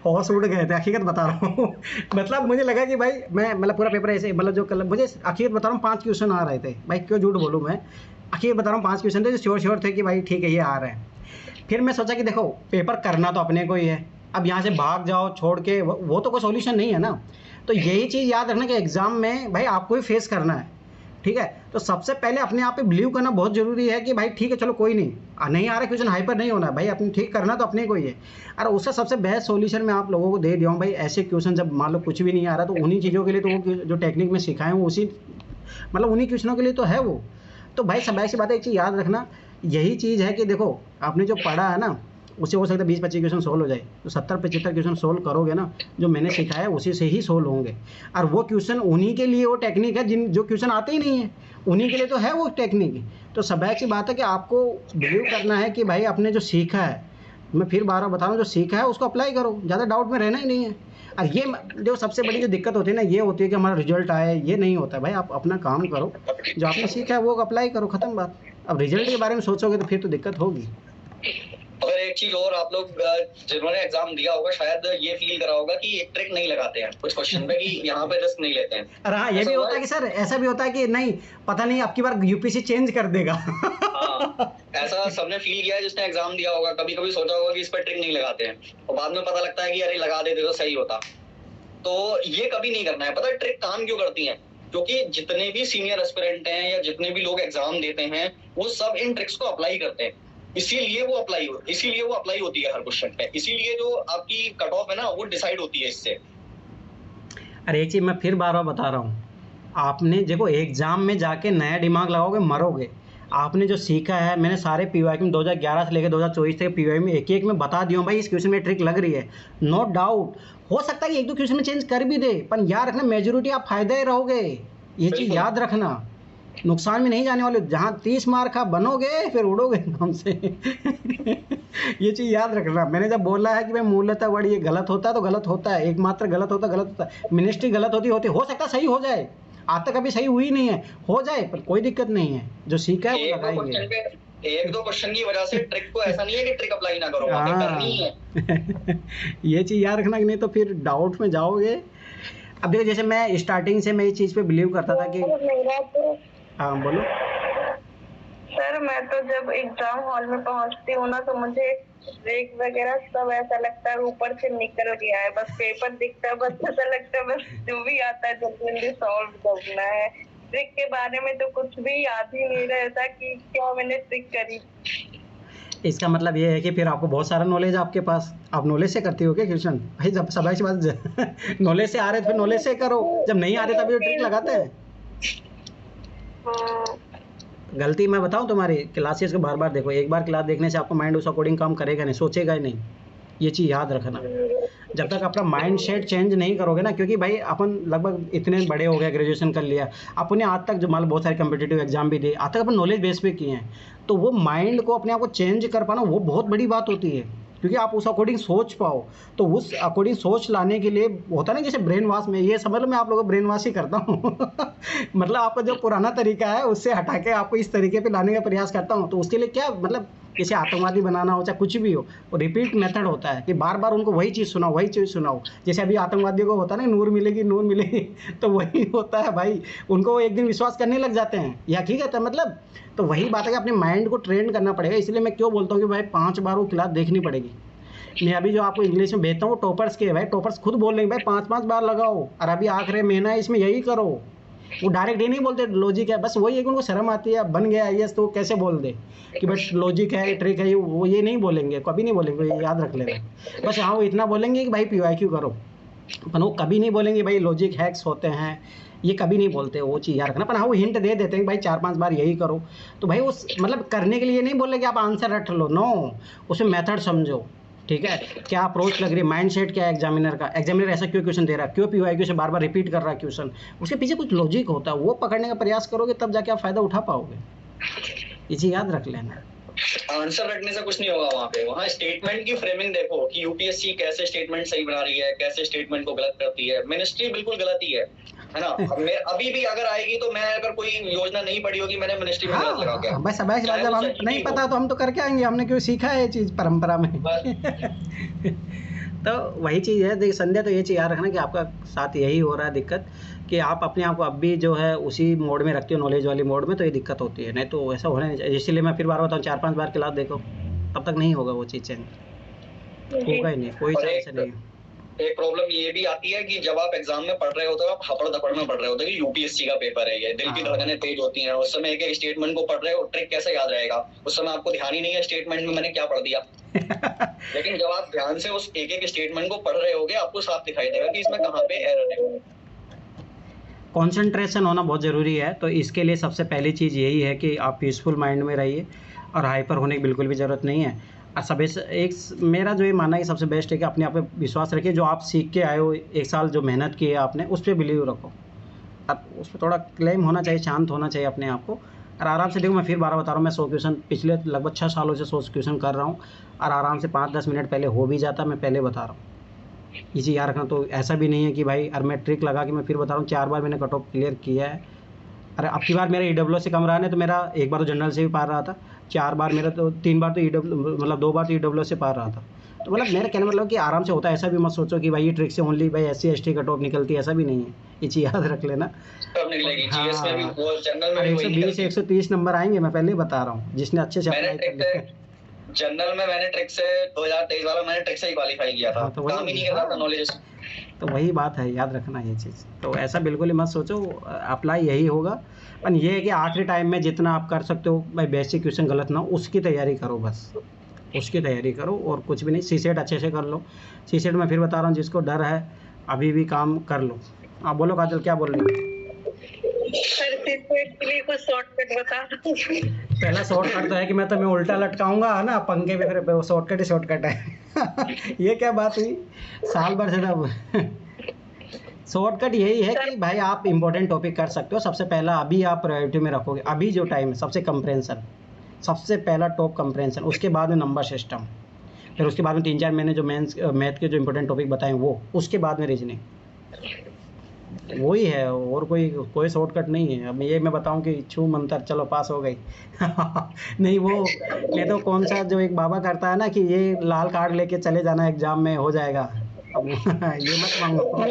होश उड़ गए थे, हकीकत बता रहा हूँ। मतलब मुझे लगा कि भाई मैं मतलब पूरा पेपर ऐसे, मतलब जो कल मुझे हकीकत बता रहा हूँ 5 क्वेश्चन आ रहे थे। भाई क्यों झूठ बोलूँ मैं, हकीकत बता रहा हूँ 5 क्वेश्चन थे जो श्योर थे कि भाई ठीक है ये आ रहे हैं। फिर मैं सोचा कि देखो पेपर करना तो अपने को ही है, अब यहाँ से भाग जाओ छोड़ के, वो तो कोई सॉल्यूशन नहीं है ना। तो यही चीज़ याद रखना कि एग्ज़ाम में भाई आपको ही फेस करना है, ठीक है। तो सबसे पहले अपने आप पे बिलीव करना बहुत ज़रूरी है कि भाई ठीक है चलो कोई नहीं, नहीं आ रहा क्वेश्चन, हाइपर नहीं होना भाई, अपने ठीक करना तो अपने को ही है। और उसका सबसे बेस्ट सॉल्यूशन मैं आप लोगों को दे दिया हूँ भाई। ऐसे क्वेश्चन जब मान लो कुछ भी नहीं आ रहा तो उन्हीं चीज़ों के लिए, तो वो जो टेक्निक में सिखाए हूँ उसी मतलब उन्हीं क्वेश्चनों के लिए तो है वो। तो भाई सब ऐसी बात है, एक चीज़ याद रखना, यही चीज़ है कि देखो आपने जो पढ़ा है ना उससे हो सकता है 20-25 क्वेश्चन सोल्व हो जाए, तो 70-75 क्वेश्चन सोल्व करोगे ना, जो मैंने सिखाया उसी से ही सोल्व होंगे। और वो क्वेश्चन उन्हीं के लिए वो टेक्निक है जिन जो क्वेश्चन आते ही नहीं है, उन्हीं के लिए तो है वो टेक्निक। तो सब ऐसी बात है कि आपको बिलीव करना है कि भाई आपने जो सीखा है, मैं फिर बार बार बता रहा हूँ, जो सीखा है उसको अप्लाई करो, ज़्यादा डाउट में रहना ही नहीं है। और ये जो सबसे बड़ी जो दिक्कत होती है ना, ये होती है कि हमारा रिजल्ट आए, ये नहीं होता भाई। आप अपना काम करो, जो आपने सीखा है वो अप्लाई करो, ख़त्म बात। अब रिजल्ट के बारे में सोचोगे तो फिर तो दिक्कत होगी। अगर एक चीज और, आप लोग जिन्होंने एग्जाम दिया होगा शायद ये फील करा होगा कि एक ट्रिक नहीं लगाते हैं कुछ क्वेश्चन पे, कि यहाँ पे रिस्क नहीं लेते हैं। अरे हाँ, ये भी होता है कि सर ऐसा भी होता है कि नहीं पता नहीं आपकी बार यूपीएससी चेंज कर देगा। हाँ, ऐसा सबने फील किया है जिसने एग्जाम दिया होगा, कभी कभी सोचा होगा कि इस पर ट्रिक नहीं लगाते हैं, और बाद में पता लगता है कि अरे लगा देते तो सही होता। तो ये कभी नहीं करना है। पता है ट्रिक काम क्यों करती है? क्योंकि जितने भी सीनियर एस्पिरेंट हैं या जितने भी लोग एग्जाम देते हैं वो सब इन ट्रिक्स को अप्लाई करते हैं, इसीलिए वो अप्लाई होती है हर क्वेश्चन पे, इसीलिए जो आपकी कट ऑफ है ना वो डिसाइड होती है इससे। अरे एक चीज़ मैं फिर बार बार बता रहा हूँ, आपने देखो एग्जाम में जाके नया दिमाग लगाओगे मरोगे। आपने जो सीखा है, मैंने सारे पीवाईक्यू में 2011 से लेकर 2024 तक पीवाईक्यू में एक में बता दिया हूँ भाई, इस क्वेश्चन में ट्रिक लग रही है, नो डाउट। हो सकता है कि 1-2 क्वेश्चन में चेंज कर भी दे, पर याद रखना मेजोरिटी आप फायदा ही रहोगे, ये चीज़ याद रखना, नुकसान में नहीं जाने वाले। जहाँ 30 मार्क आप बनोगे फिर उड़ोगे हमसे। ये चीज़ याद रखना। मैंने जब बोला है कि भाई मूलतः वर्ड ये गलत होता है तो गलत होता है, एकमात्र गलत होता है, मिनिस्ट्री गलत होती हो सकता है सही हो जाए, आज तक अभी सही हुई नहीं है, हो जाए पर कोई दिक्कत नहीं है, जो सीखा है वो लगाएंगे। 1-2 क्वेश्चन की वजह से ट्रिक को ऐसा नहीं है कि ट्रिक अप्लाई ना करो, करनी है। ये चीज़ याद रखना कि नहीं तो फिर डाउट में जाओगे। अब देखो जैसे मैं स्टार्टिंग से मैं इस चीज़ पे बिलीव करता था कि हाँ बोलो सर, मैं तो जब एग्जाम हॉल में पहुंचती हूँ ना तो मुझे ब्रेक वगैरह सब ऐसा लगता है ऊपर से निकल गया है, बस पेपर दिखता है, बस ऐसा लगता है बस जो भी आता है जल्दी सॉल्व करना है। ट्रिक के बारे में तो कुछ भी याद ही नहीं रहता कि क्या मैंने ट्रिक करी। इसका मतलब ये है कि फिर आपको बहुत सारा नॉलेज आपके पास, आप नॉलेज से करती हो क्या क्वेश्चन? भाई जब सब ऐसी बात नॉलेज से आ रहे तो फिर नॉलेज से करो, जब नहीं आ रहे तभी ट्रिक लगाते हैं। गलती मैं बताऊं तुम्हारी, क्लासेस को बार बार देखो, एक बार क्लास देखने से आपका माइंड उस अकॉर्डिंग काम करेगा नहीं, सोचेगा ही नहीं, ये चीज़ याद रखना। जब तक अपना माइंड सेट चेंज नहीं करोगे ना, क्योंकि भाई अपन लगभग इतने बड़े हो गए, ग्रेजुएशन कर लिया, अपने आज तक जो मान लो बहुत सारे कम्पिटिटिव एग्जाम भी दिए, आज तक अपन नॉलेज बेस पे किए हैं, तो वो माइंड को अपने आप को चेंज कर पाना वो बहुत बड़ी बात होती है, क्योंकि आप उस अकॉर्डिंग सोच पाओ। तो उस अकॉर्डिंग सोच लाने के लिए होता है ना, जैसे ब्रेन वॉश में, ये समझ लो मैं आप लोगों को ब्रेन वॉश ही करता हूँ। मतलब आपका जो पुराना तरीका है उससे हटा के आपको इस तरीके पे लाने का प्रयास करता हूँ। तो उसके लिए क्या मतलब, किसी आतंकवादी बनाना हो चाहे कुछ भी हो, वो रिपीट मेथड होता है कि बार बार उनको वही चीज़ सुनाओ। जैसे अभी आतंकवादियों को होता है ना, नूर मिलेगी, तो वही होता है भाई, उनको एक दिन विश्वास करने लग जाते हैं, ये हकीकत है। मतलब तो वही बात है कि अपने माइंड को ट्रेन करना पड़ेगा। इसलिए मैं क्यों बोलता हूँ कि भाई 5 बार वो क्लास देखनी पड़ेगी। मैं अभी जो आपको इंग्लिश में भेजता हूँ वो टॉपर्स के, भाई टॉपर्स खुद बोल रहे हैं भाई 5-5 बार लगाओ, और अभी आखिरी महीना है इसमें यही करो। वो डायरेक्ट ये नहीं बोलते लॉजिक है, बस वही है कि उनको शर्म आती है, बन गया IAS तो कैसे बोल दे कि बस लॉजिक है, ट्रिक है, वो ये नहीं बोलेंगे, कभी नहीं बोलेंगे, ये याद रख लेना। बस हाँ वो इतना बोलेंगे कि भाई PYQ करो, पर वो कभी नहीं बोलेंगे भाई लॉजिक हैक्स होते हैं, ये कभी नहीं बोलते, वो चीज़ याद रखना। पर हाँ वो हिंट दे देते हैं कि भाई 4-5 बार यही करो। तो भाई उस मतलब करने के लिए नहीं बोले कि आप आंसर रट लो, नो, उसमें मेथड समझो, ठीक है, क्या अप्रोच लग रही है, माइंड सेट क्या है एग्जामिनर का, एग्जामिनर ऐसा क्यों क्वेश्चन दे रहा है, क्यों PYQ से बार बार रिपीट कर रहा है क्वेश्चन, उसके पीछे कुछ लॉजिक होता है, वो पकड़ने का प्रयास करोगे तब जाके आप फ़ायदा उठा पाओगे। ये चीज़ याद रख लेना। आंसर रखने से कुछ नहीं होगा, वहाँ स्टेटमेंट की फ्रेमिंग देखो कि यूपीएससी कैसे स्टेटमेंट सही बना रही है, कैसे स्टेटमेंट को गलत करती है। मिनिस्ट्री बिल्कुल गलत ही है ना। अभी भी अगर आएगी तो मैं अगर कोई योजना नहीं पढ़ी होगी मैंने मिनिस्ट्री में गलत लगा के, बस अब जब हम नहीं पता तो हम तो करके आएंगे, हमने क्यों सीखा है ये चीज़ परंपरा में। तो वही चीज़ है। देखिए संध्या, तो ये चीज़ याद रखना कि आपका साथ यही हो रहा है दिक्कत, कि आप अपने आप को अब भी जो है उसी मोड में रखते हो, नॉलेज वाली मोड में, तो ये दिक्कत होती है। नहीं तो ऐसा होना नहीं चाहिए। इसीलिए मैं फिर बार बताऊँ 4-5 बार क्लास देखो, तब तक नहीं होगा वो चीज़ चेंज। होगा ही नहीं, कोई और चांस नहीं। एक प्रॉब्लम ये भी आती है कि जब आप एग्जाम में पढ़ रहे होते हो, आप हपड़ दपड़ में पढ़ रहे होते हो कि यूपीएससी का पेपर है ये, दिल की धड़कनें तेज होती हैं, उस समय एक एक स्टेटमेंट को पढ़ रहे हो, ट्रिक कैसे याद रहेगा, उस समय आपको ध्यान ही नहीं है स्टेटमेंट में मैंने क्या पढ़ दिया। लेकिन जब आप ध्यान से उस एक एक स्टेटमेंट को पढ़ रहे होगे, आपको साफ दिखाई देगा कि इसमें कहाँ पे एरर है। कंसंट्रेशन होना बहुत ज़रूरी है। तो इसके लिए सबसे पहली चीज़ यही है कि आप पीसफुल माइंड में रहिए और हाइपर होने की बिल्कुल भी ज़रूरत नहीं है। और सब एक मेरा जो ये मानना है कि सबसे बेस्ट है कि अपने आप पे विश्वास रखिए। जो आप सीख के आए हो, एक साल जो मेहनत की है आपने, उस पर बिलीव रखो। अब उस पर थोड़ा क्लेम होना चाहिए, शांत होना चाहिए अपने आप को, और आराम से देखो। मैं फिर 12 बता रहा हूँ, मैं 100 क्वेश्चन पिछले लगभग 6 सालों से 100 क्वेश्चन कर रहा हूँ, और आराम से 5-10 मिनट पहले हो भी जाता, मैं पहले बता रहा हूँ। ये चीज़ याद रखना। तो ऐसा भी नहीं है कि भाई और मैं ट्रिक लगा कि मैं फिर बता रहा हूँ। 4 बार मैंने कट ऑफ क्लियर किया है। अरे अब की बार मेरा ईडब्ल्यू से कम रहा है, तो मेरा एक बार तो जनरल से भी पार रहा था, 4 बार मेरा तो 3 बार तो मतलब 2 बार तो ईडब्ल्यू से पार रहा था। तो मतलब मेरा कहने मतलब कि आराम से होता है। ऐसा भी मत सोचो कि भाई ये ट्रिक से ओनली भाई SC ST कट ऑफ निकलती है, ऐसा भी नहीं है। ये चीज़ याद रख लेना। कब निकलेगी जीएस में भी, वो जनरल में भी वही 120 से 130 नंबर आएंगे, मैं पहले ही बता रहा हूँ, जिसने अच्छे से अप्लाई कर लिया। जनरल में मैंने ट्रिक से 2023 वाला मैंने ट्रिक से ही क्वालीफाई किया था। हाँ, तो काम ही नहीं कर रहा था नॉलेज। तो वही बात है, याद रखना ये चीज़। तो ऐसा बिल्कुल ही मत सोचो, अप्लाई यही होगा। पर ये है कि आखिरी टाइम में जितना आप कर सकते हो भाई, बेसिक क्वेश्चन गलत ना हो, उसकी तैयारी करो, बस उसकी तैयारी करो और कुछ भी नहीं। सीसेट अच्छे से कर लो। सीसेट मैं फिर बता रहा हूँ, जिसको डर है अभी भी काम कर लो। आप बोलो काजल, क्या बोल रही हो? सर सीसेट के लिए कुछ शॉर्टकट बता दो। पहला शॉर्टकट तो है कि मैं उल्टा लटकाऊंगा है ना पंखे पे, फिर वो शॉर्टकट है। ये क्या बात हुई, साल भर से तब। शॉर्टकट यही है कि भाई आप इंपॉर्टेंट टॉपिक कर सकते हो। सबसे पहला अभी आप प्रायोरिटी में रखोगे, अभी जो टाइम है सबसे कंप्रेंशन, सबसे पहला टॉप कंप्रेंशन, उसके बाद में नंबर सिस्टम, फिर उसके बाद में 3-4 महीने जो मैथ के जो इंपॉर्टेंट टॉपिक बताएं वो, उसके बाद में रीजनिंग। वही है, और कोई शॉर्टकट नहीं है। अब ये मैं बताऊं कि छू मंतर चलो पास हो गई। नहीं, वो ये तो कौन सा जो एक बाबा करता है ना कि ये लाल कार्ड लेके चले जाना एग्जाम में हो जाएगा। अब ये मत मांगो।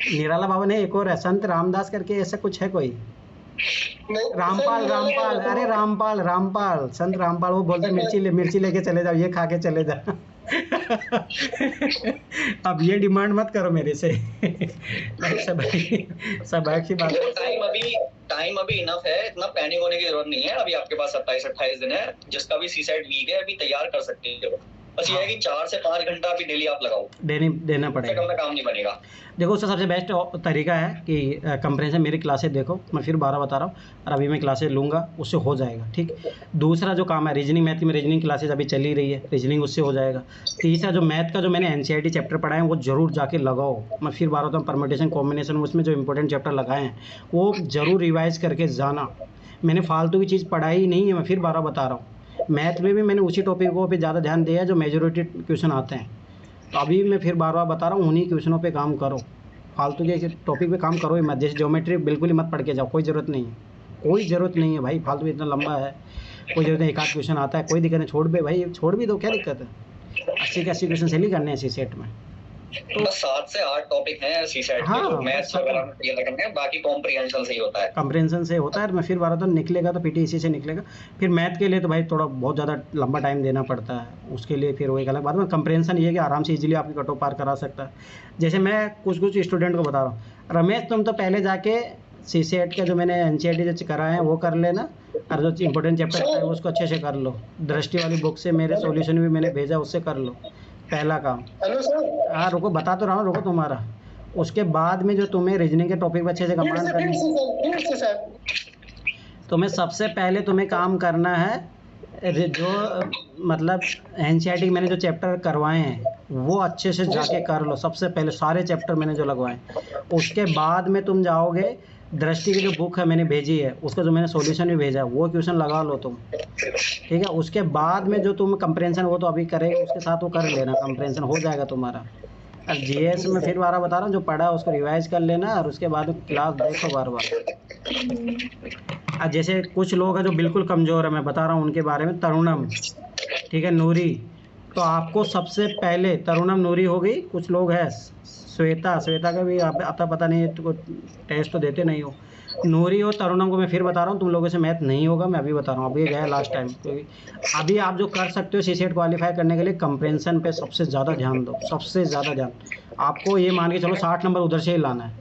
निराला बाबा नहीं, एक और है संत रामदास करके, ऐसा कुछ है कोई, रामपाल, अरे रामपाल, संत रामपाल। वो बोलते मिर्ची लेके चले जाओ, ये खा के चले जाओ। अब ये डिमांड मत करो मेरे से। सब की बात। टाइम अभी इनफ है, इतना पैनिक होने की जरूरत नहीं है। अभी आपके पास 27-28 दिन है। जिसका भी सीसेट वीक है अभी तैयार कर सकते हो। बस ये है कि 4 से 5 घंटा अभी डेली आप लगाओ, देना पड़ेगा, कम में काम नहीं बनेगा। देखो उसका सबसे बेस्ट तरीका है कि कंप्रेंशन मेरी क्लासेस देखो, मैं फिर 12 बता रहा हूँ, और अभी मैं क्लासेस लूँगा, उससे हो जाएगा। ठीक, दूसरा जो काम है रीजनिंग, मैथ में रीजनिंग क्लासेस अभी चली रही है, रीजनिंग उससे हो जाएगा। तीसरा जो मैथ का जो मैंने NCERT चैप्टर पढ़ाए हैं वो जरूर जाके लगाओ। मैं फिर 12 बताऊँ, परम्यूटेशन कॉम्बिनेशन, उसमें जो इंपॉर्टेंट चैप्टर लगाए हैं वो जरूर रिवाइज करके जाना। मैंने फालतू की चीज़ पढ़ाई ही नहीं है, मैं फिर 12 बता रहा हूँ। मैथ में भी मैंने उसी टॉपिकों पे ज़्यादा ध्यान दिया है जो मेजॉरिटी क्वेश्चन आते हैं। तो अभी मैं फिर बार बता रहा हूँ, उन्हीं क्वेश्चनों पे काम करो, फालतू के टॉपिक पे काम करो ही मत। जैसे ज्योमेट्री बिल्कुल ही मत पढ़ के जाओ, कोई ज़रूरत नहीं है भाई, फालतू इतना लंबा है, कोई ज़रूरत नहीं। एक आध क्वेश्चन आता है, कोई दिक्कत नहीं, छोड़ भी दो, क्या दिक्कत है। 80 के 80 क्वेश्चन सही करने हैं सीसेट में। तो बस 7 से 8 टॉपिक हैं सीसेट के, जो मैथ्स वगैरह में क्लियर करने हैं, बाकी कॉम्प्रिहेंशन से ही होता है। कॉम्प्रिहेंशन से होता है। मैं फिर 12 तो निकलेगा तो PT इसी से निकलेगा। फिर मैथ के लिए तो भाई थोड़ा बहुत ज़्यादा लंबा टाइम देना पड़ता है, उसके लिए फिर वो एक अलग बात है। कॉम्प्रिहेंशन ये है कि आराम से इजीली आपकी कट ऑफ पार करा सकता है। जैसे मैं कुछ स्टूडेंट को बता रहा हूँ, रमेश तुम तो पहले जाके सीसेट का जो मैंने NCERT जो कराए हैं वो कर लेना, और जो इंपॉर्टेंट चैप्टर है उसको अच्छे से कर लो। दृष्टि वाली बुक से मेरे सॉल्यूशन भी मैंने भेजा, उससे कर लो पहला काम। हाँ रुको, बता तो रहा हूँ, रुको तुम्हारा। उसके बाद में जो तुम्हें रीजनिंग के टॉपिक अच्छे से कमांड करनी, तुम्हें सबसे पहले तुम्हें काम करना है जो मतलब NCERT मैंने जो चैप्टर करवाए हैं वो अच्छे से जाके कर लो। सबसे पहले सारे चैप्टर मैंने जो लगवाए, उसके बाद में तुम जाओगे दृष्टि की जो बुक है मैंने भेजी है, उसका जो मैंने सॉल्यूशन भी भेजा है वो क्वेश्चन लगा लो तुम, ठीक है। उसके बाद में जो तुम कंप्रेंशन वो तो अभी करेगा, उसके साथ वो कर लेना, कंप्रेंशन हो जाएगा तुम्हारा। और GS में फिर 12 बता रहा हूँ, जो पढ़ा है उसको रिवाइज कर लेना, और उसके बाद क्लास देखो बार। और जैसे कुछ लोग हैं जो बिल्कुल कमज़ोर है, मैं बता रहा हूँ उनके बारे में, तरुणम, ठीक है, नूरी। तो आपको सबसे पहले तरुणम, नूरी हो गई, कुछ लोग हैं श्वेता का भी आता पता नहीं, तो टेस्ट तो देते नहीं हो। नूरी और तरुणम को मैं फिर बता रहा हूँ, तुम लोगों से मैथ नहीं होगा, मैं अभी बता रहा हूँ। अभी गया लास्ट टाइम, क्योंकि अभी आप जो कर सकते हो सीसेट क्वालिफाई करने के लिए कंप्रेंशन पे सबसे ज़्यादा ध्यान दो, सबसे ज़्यादा ध्यान। आपको ये मान के चलो 60 नंबर उधर से ही लाना है,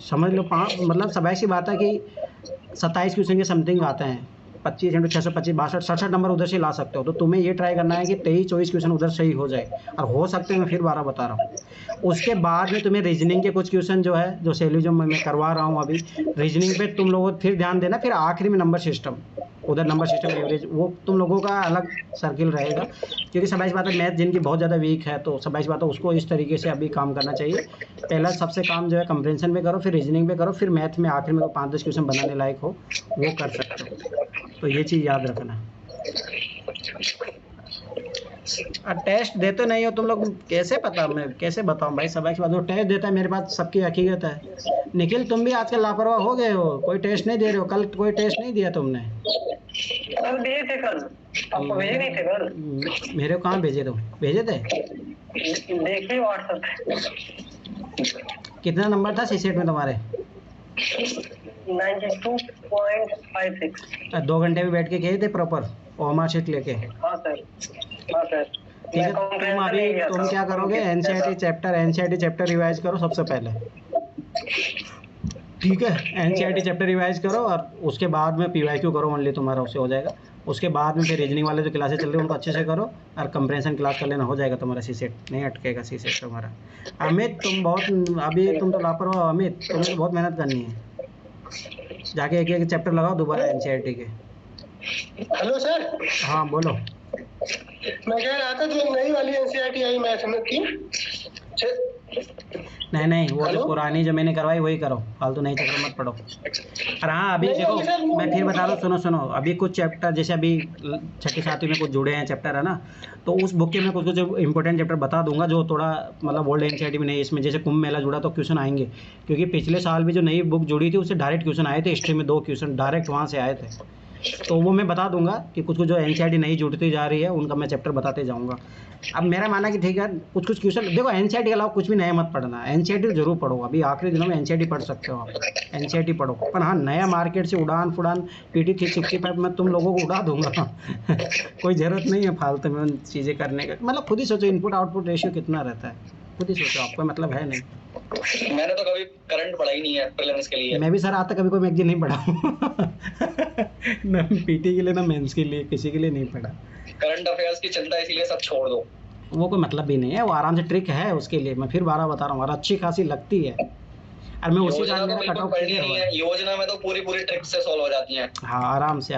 समझ लो। 5 मतलब सब ऐसी बात है कि 27 क्वेश्चन के समथिंग आते हैं, 25 × 625 62 67 नंबर उधर से ला सकते हो। तो तुम्हें ये ट्राई करना है कि 23-24 क्वेश्चन उधर से ही हो जाए, और हो सकते हैं मैं फिर 12 बता रहा हूँ। उसके बाद में तुम्हें रीजनिंग के कुछ क्वेश्चन जो है, जो सैल्यूजम मैं करवा रहा हूँ अभी, रीजनिंग पे तुम लोगों फिर ध्यान देना। फिर आखिरी में नंबर सिस्टम, उधर नंबर सिस्टम एवरेज, वो तुम लोगों का अलग सर्किल रहेगा, क्योंकि सब ऐसी बात है मैथ जिनकी बहुत ज़्यादा वीक है, तो सब ऐसी बात है उसको इस तरीके से अभी काम करना चाहिए। पहला सबसे काम जो है कंप्रेंशन पे करो, फिर रीजनिंग पे करो, फिर मैथ में आखिर में 5-10 क्वेश्चन बनाने लायक हो वो कर सकते हो। तो ये चीज़ याद रखना। और टेस्ट देते नहीं हो तुम लोग, कैसे पता, मैं कैसे बताऊं भाई। सब की बात, जो टेस्ट देता है मेरे पास सबकी हकीकत है। निखिल तुम भी आजकल लापरवाह हो गए हो, कोई टेस्ट नहीं दे रहे हो। कल कोई टेस्ट नहीं दिया तुमने? कल दिए थे, कल आपको भेजे नहीं थे कल? मेरे को कहाँ भेजे, तुम भेजे थे? देखिए व्हाट्सएप पे। कितना नंबर था सीसेट में तुम्हारे? 92.56। 2 घंटे में बैठ के गए थे प्रॉपर ओएमआर शीट लेके? हाँ सर, हाँ सर। ठीक है, तुम अभी तुम क्या करोगे, एनसीईआरटी चैप्टर रिवाइज करो सबसे पहले, ठीक है? एनसीईआरटी चैप्टर रिवाइज करो, और उसके बाद में पीवाईक्यू करो ओनली, तुम्हारा उससे हो जाएगा। उसके बाद में फिर रीजनिंग वाले जो क्लासेस चल रही है उनको अच्छे से करो, और कंप्रेंशन क्लास कर लेना, हो जाएगा तुम्हारा सीसेट, नहीं अटकेगा सीसेट तुम्हारा। अमित तुम बहुत अभी तुम तो लापरवाह हो अमित, तुम्हें तो बहुत मेहनत करनी है। जाके एक चैप्टर लगाओ दोबारा एनसीईआरटी के। Hello sir. हाँ बोलो। मैं कह रहा था जो नई वाली एनसीईआरटी आई मैथ में की, नहीं वो जो पुरानी जो मैंने करवाई वही करो, फालतू नहीं चक्कर मत पड़ो। और हाँ अभी देखो मैं फिर बता रहा हूँ, सुनो अभी कुछ चैप्टर जैसे अभी 6ठी 7वीं में कुछ जुड़े हैं चैप्टर है ना, तो उस बुक के मैं कुछ इंपॉर्टेंट चैप्टर बता दूंगा जो थोड़ा मतलब ओल्ड एनसीईआरटी में नहीं। इसमें जैसे कुंभ मेला जुड़ा तो क्वेश्चन आएंगे, क्योंकि पिछले साल भी जो नई बुक जुड़ी थी उससे डायरेक्ट क्वेश्चन आए थे। हिस्ट्री में 2 क्वेश्चन डायरेक्ट वहाँ से आए थे, तो वो मैं बता दूंगा कि कुछ जो एनसीईआरटी नहीं जुड़ती जा रही है उनका मैं चैप्टर बताते जाऊंगा। अब मेरा मानना कि ठीक है कुछ क्वेश्चन देखो, एनसीईआरटी के अलावा कुछ भी नया मत पढ़ना, एनसीईआरटी जरूर पढ़ो। अभी आखिरी दिनों में एनसीईआरटी पढ़ सकते हो आप, एनसीईआरटी पढ़ो। पर हाँ नया मार्केट से उड़ान फुड़ान पीटी 365 में तुम लोगों को उड़ा दूंगा कोई ज़रूरत नहीं है फालतू में उन चीज़ें करने का। मतलब खुद ही सोचो इनपुट आउटपुट रेशियो कितना रहता है, खुद ही सोचो, आपको मतलब है नहीं। मैंने तो कभी करंट पढ़ा ही नहीं है प्रीलिम्स के लिए। मैं भी सर आज तक कभी कोई मैगजीन नहीं पढ़ा हूँ ना पीटी के लिए ना मेंस के लिए, किसी के लिए नहीं पढ़ा। करंट अफेयर्स की चिंता इसीलिए सब छोड़ दो, वो कोई मतलब भी नहीं है, वो आराम से ट्रिक है उसके लिए। मैं फिर 12 बता रहा हूँ, और अच्छी खासी लगती है। और मैं उसी कारण मेरा कट ऑफ नहीं है, योजना में तो पूरी ट्रिक से सॉल्व हो जाती है। हाँ आराम से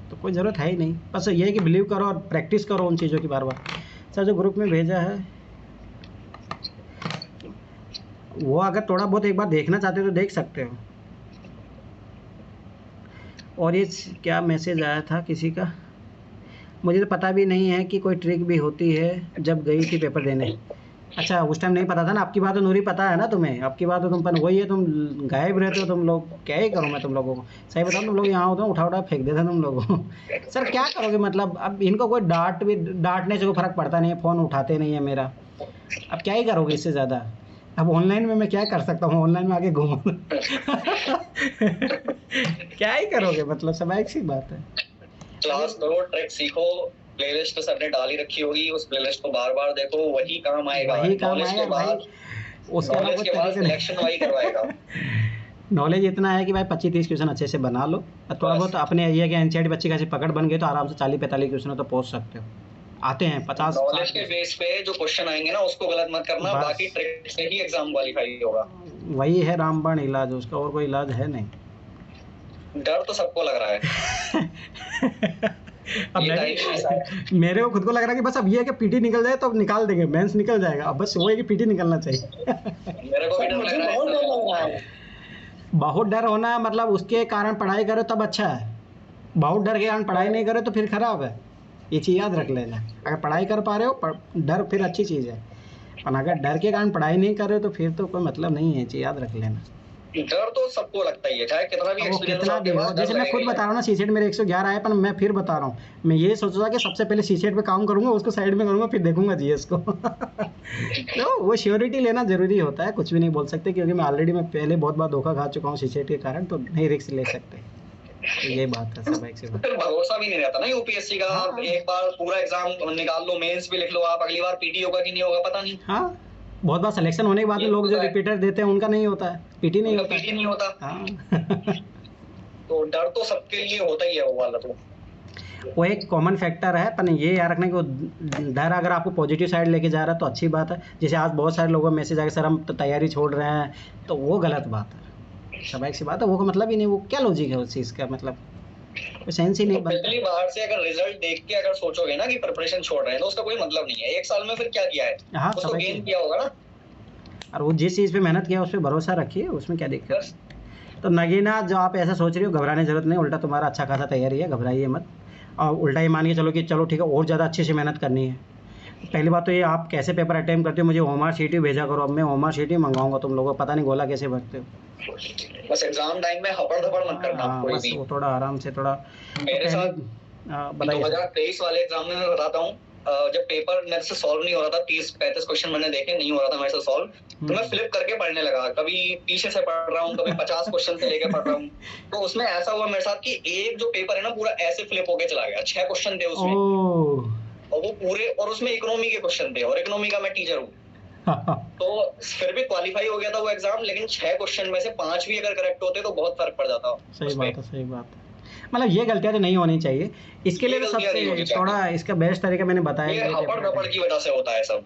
तो कोई ज़रूरत है ही नहीं। बस ये है कि बिलीव करो और प्रैक्टिस करो उन चीज़ों की बार बार। सर जो ग्रुप में भेजा है वो अगर थोड़ा बहुत एक बार देखना चाहते हो तो देख सकते हो। और ये क्या मैसेज आया था किसी का, मुझे तो पता भी नहीं है कि कोई ट्रिक भी होती है जब गई थी पेपर देने। अच्छा उस टाइम नहीं पता था ना, आपकी बात तो नूरी पता है ना तुम्हें, आपकी बात तो तुम पर वही है, तुम गायब रहते हो तुम लोग, क्या ही करूँ मैं तुम लोगों को। सही बताओ तुम लोग यहाँ होते हो उठा फेंक देते तुम लोगों को सर क्या करोगे, मतलब अब इनको कोई डांटने से कोई फर्क पड़ता नहीं है, फ़ोन उठाते नहीं है मेरा, अब क्या ही करोगे इससे ज़्यादा। अब ऑनलाइन में मैं क्या कर सकता हूँ, ऑनलाइन में आगे घूमो क्या ही करोगे, मतलब स्वाभाविक सी बात है। क्लास करो, ट्रिक सीखो, प्लेलिस्ट सर ने डाली रखी होगी, उस प्लेलिस्ट को बार-बार देखो, वही काम आएगा। वही काम आएगा भाई, उसके अलावा कुछ तरीके से सिलेक्शन वही करवाएगा। नॉलेज इतना है कि भाई 25-30 क्वेश्चन अच्छे से बना लो, थोड़ा बहुत अपने एरिया के एनसीईआरटी बच्चे कैसे पकड़ बन गए तो आराम से 40-45 क्वेश्चन तो पहुंच सकते हो। आते हैं 50 नॉलेज के बेस पे जो क्वेश्चन आएंगे ना उसको गलत मत करना, बाकी ट्रिक से ही एग्जाम क्वालिफाई होगा। वही है रामबाण इलाज, उसका और कोई इलाज है नहीं। डर तो सबको लग रहा है अब मेरे को खुद को लग रहा है कि बस अब ये है कि पीटी निकल जाए तो अब निकाल देंगे, मेंस निकल जाएगा, अब बस वो है कि पीटी निकलना चाहिए मेरे को भी डर लग रहा है। बहुत डर होना मतलब उसके कारण पढ़ाई करो तब अच्छा है, बहुत डर के कारण पढ़ाई नहीं करे तो फिर खराब है, ये चीज़ याद रख लेना। अगर पढ़ाई कर पा रहे हो डर फिर अच्छी चीज़ है, और अगर डर के कारण पढ़ाई नहीं कर रहे हो तो फिर तो कोई मतलब नहीं है, चीज़ याद रख लेना। डर तो सबको लगता ही है, चाहे कितना भी वो एक्सपीरियंस कितना भी हो, जैसे मैं खुद बता रहा हूँ ना, सीसेट मेरे 111 आए, पर मैं फिर बता रहा हूँ, मैं ये सोच रहा कि सबसे पहले सीसेट पे काम करूंगा, उसको साइड में करूंगा, फिर देखूंगा जीएस को। तो वो श्योरिटी लेना जरूरी होता है, कुछ भी नहीं बोल सकते, क्योंकि मैं ऑलरेडी मैं पहले बहुत बार धोखा खा चुका हूँ सीसेट के कारण, तो नहीं रिस्क ले सकते। तो ये बात है सब, एक से बात। फिर भरोसा भी नहीं रहता ना यूपीएससी का। हाँ। एक बार पूरा एग्जाम निकाल लो, मेंस भी लिख लो आप, अगली बार पीटी होगा कि नहीं होगा पता नहीं। हाँ, बहुत बार सिलेक्शन होने के बाद में लोग जो रिपीटर देते हैं उनका नहीं होता है, पीटी नहीं होता पीटी नहीं होता। हाँ। तो डर तो सबके लिए होता ही है वो वाला तो। वो एक कॉमन फैक्टर है, पर ये याद रखना कि वो डर अगर आपको पॉजिटिव साइड लेके जा रहा है तो अच्छी बात है। जैसे आज बहुत सारे लोगों में मैसेज आए सर हम तो तैयारी छोड़ रहे हैं, तो वो गलत बात है, स्वाभाविक सी बात है, वो का मतलब ही नहीं, वो क्या लॉजिक है उस चीज़ का, मतलब कोई सेंस ही नहीं बनता। पहली बार से अगर रिजल्ट देख के अगर सोचोगे ना कि प्रिपरेशन छोड़ रहे हैं तो उसका कोई मतलब नहीं है। एक साल में फिर क्या किया है, हाँ, उसको स्वाभाविक गेन है। किया होगा ना। और वो जिस चीज़ पे मेहनत किया उस पर भरोसा रखिए, उसमें क्या दिक्कत है। तो नगीना, जो आप ऐसा सोच रही हो, घबराने की जरूरत नहीं, उल्टा तुम्हारा अच्छा खासा तैयारी है, घबराइए मत। और उल्टा ही मान के चलो कि चलो ठीक है और ज़्यादा अच्छे से मेहनत करनी है। पहली बात तो ये, आप कैसे पेपर अटेम्प्ट करते हो, मुझे ओमार शीट ही भेजा करो, अब मैं ओमार शीट ही मंगाऊंगा, तुम लोगों को पता नहीं गोला कैसे भरते हो। बस एग्जाम टाइम में हपड़ धपड़ मत करना हाँ, कोई बस भी। वो थोड़ा आराम से, थोड़ा मेरे साथ बताइए। 2023 वाले एग्जाम में मैं बताता हूँ, जब पेपर मेरे से सॉल्व नहीं हो रहा था, 30-35 क्वेश्चन मैंने देखे, नहीं हो रहा था मेरे से सॉल्व, तो मैं फ्लिप करके पढ़ने लगा, कभी पीछे से पढ़ रहा हूँ, कभी 50 क्वेश्चन से लेके पढ़ रहा हूँ। तो उसमें ऐसा हुआ मेरे साथ कि एक जो पेपर है ना पूरा ऐसे फ्लिप होके चला गया, 6 क्वेश्चन थे उसमें, और वो पूरे, और उसमें इकोनॉमी के क्वेश्चन थे, और इकोनॉमी का मैं टीचर हूँ। तो फिर भी क्वालिफाई हो गया था वो एग्जाम, लेकिन 6 क्वेश्चन में से 5 भी अगर करेक्ट होते तो बहुत फर्क पड़ जाता। सही बात है, सही बात है। मतलब ये गलतियां तो नहीं होनी चाहिए, इसके लिए तो सबसे थोड़ा इसका बेस्ट तरीका मैंने बताया, ये हपड़ धपड़ की वजह से होता है सब।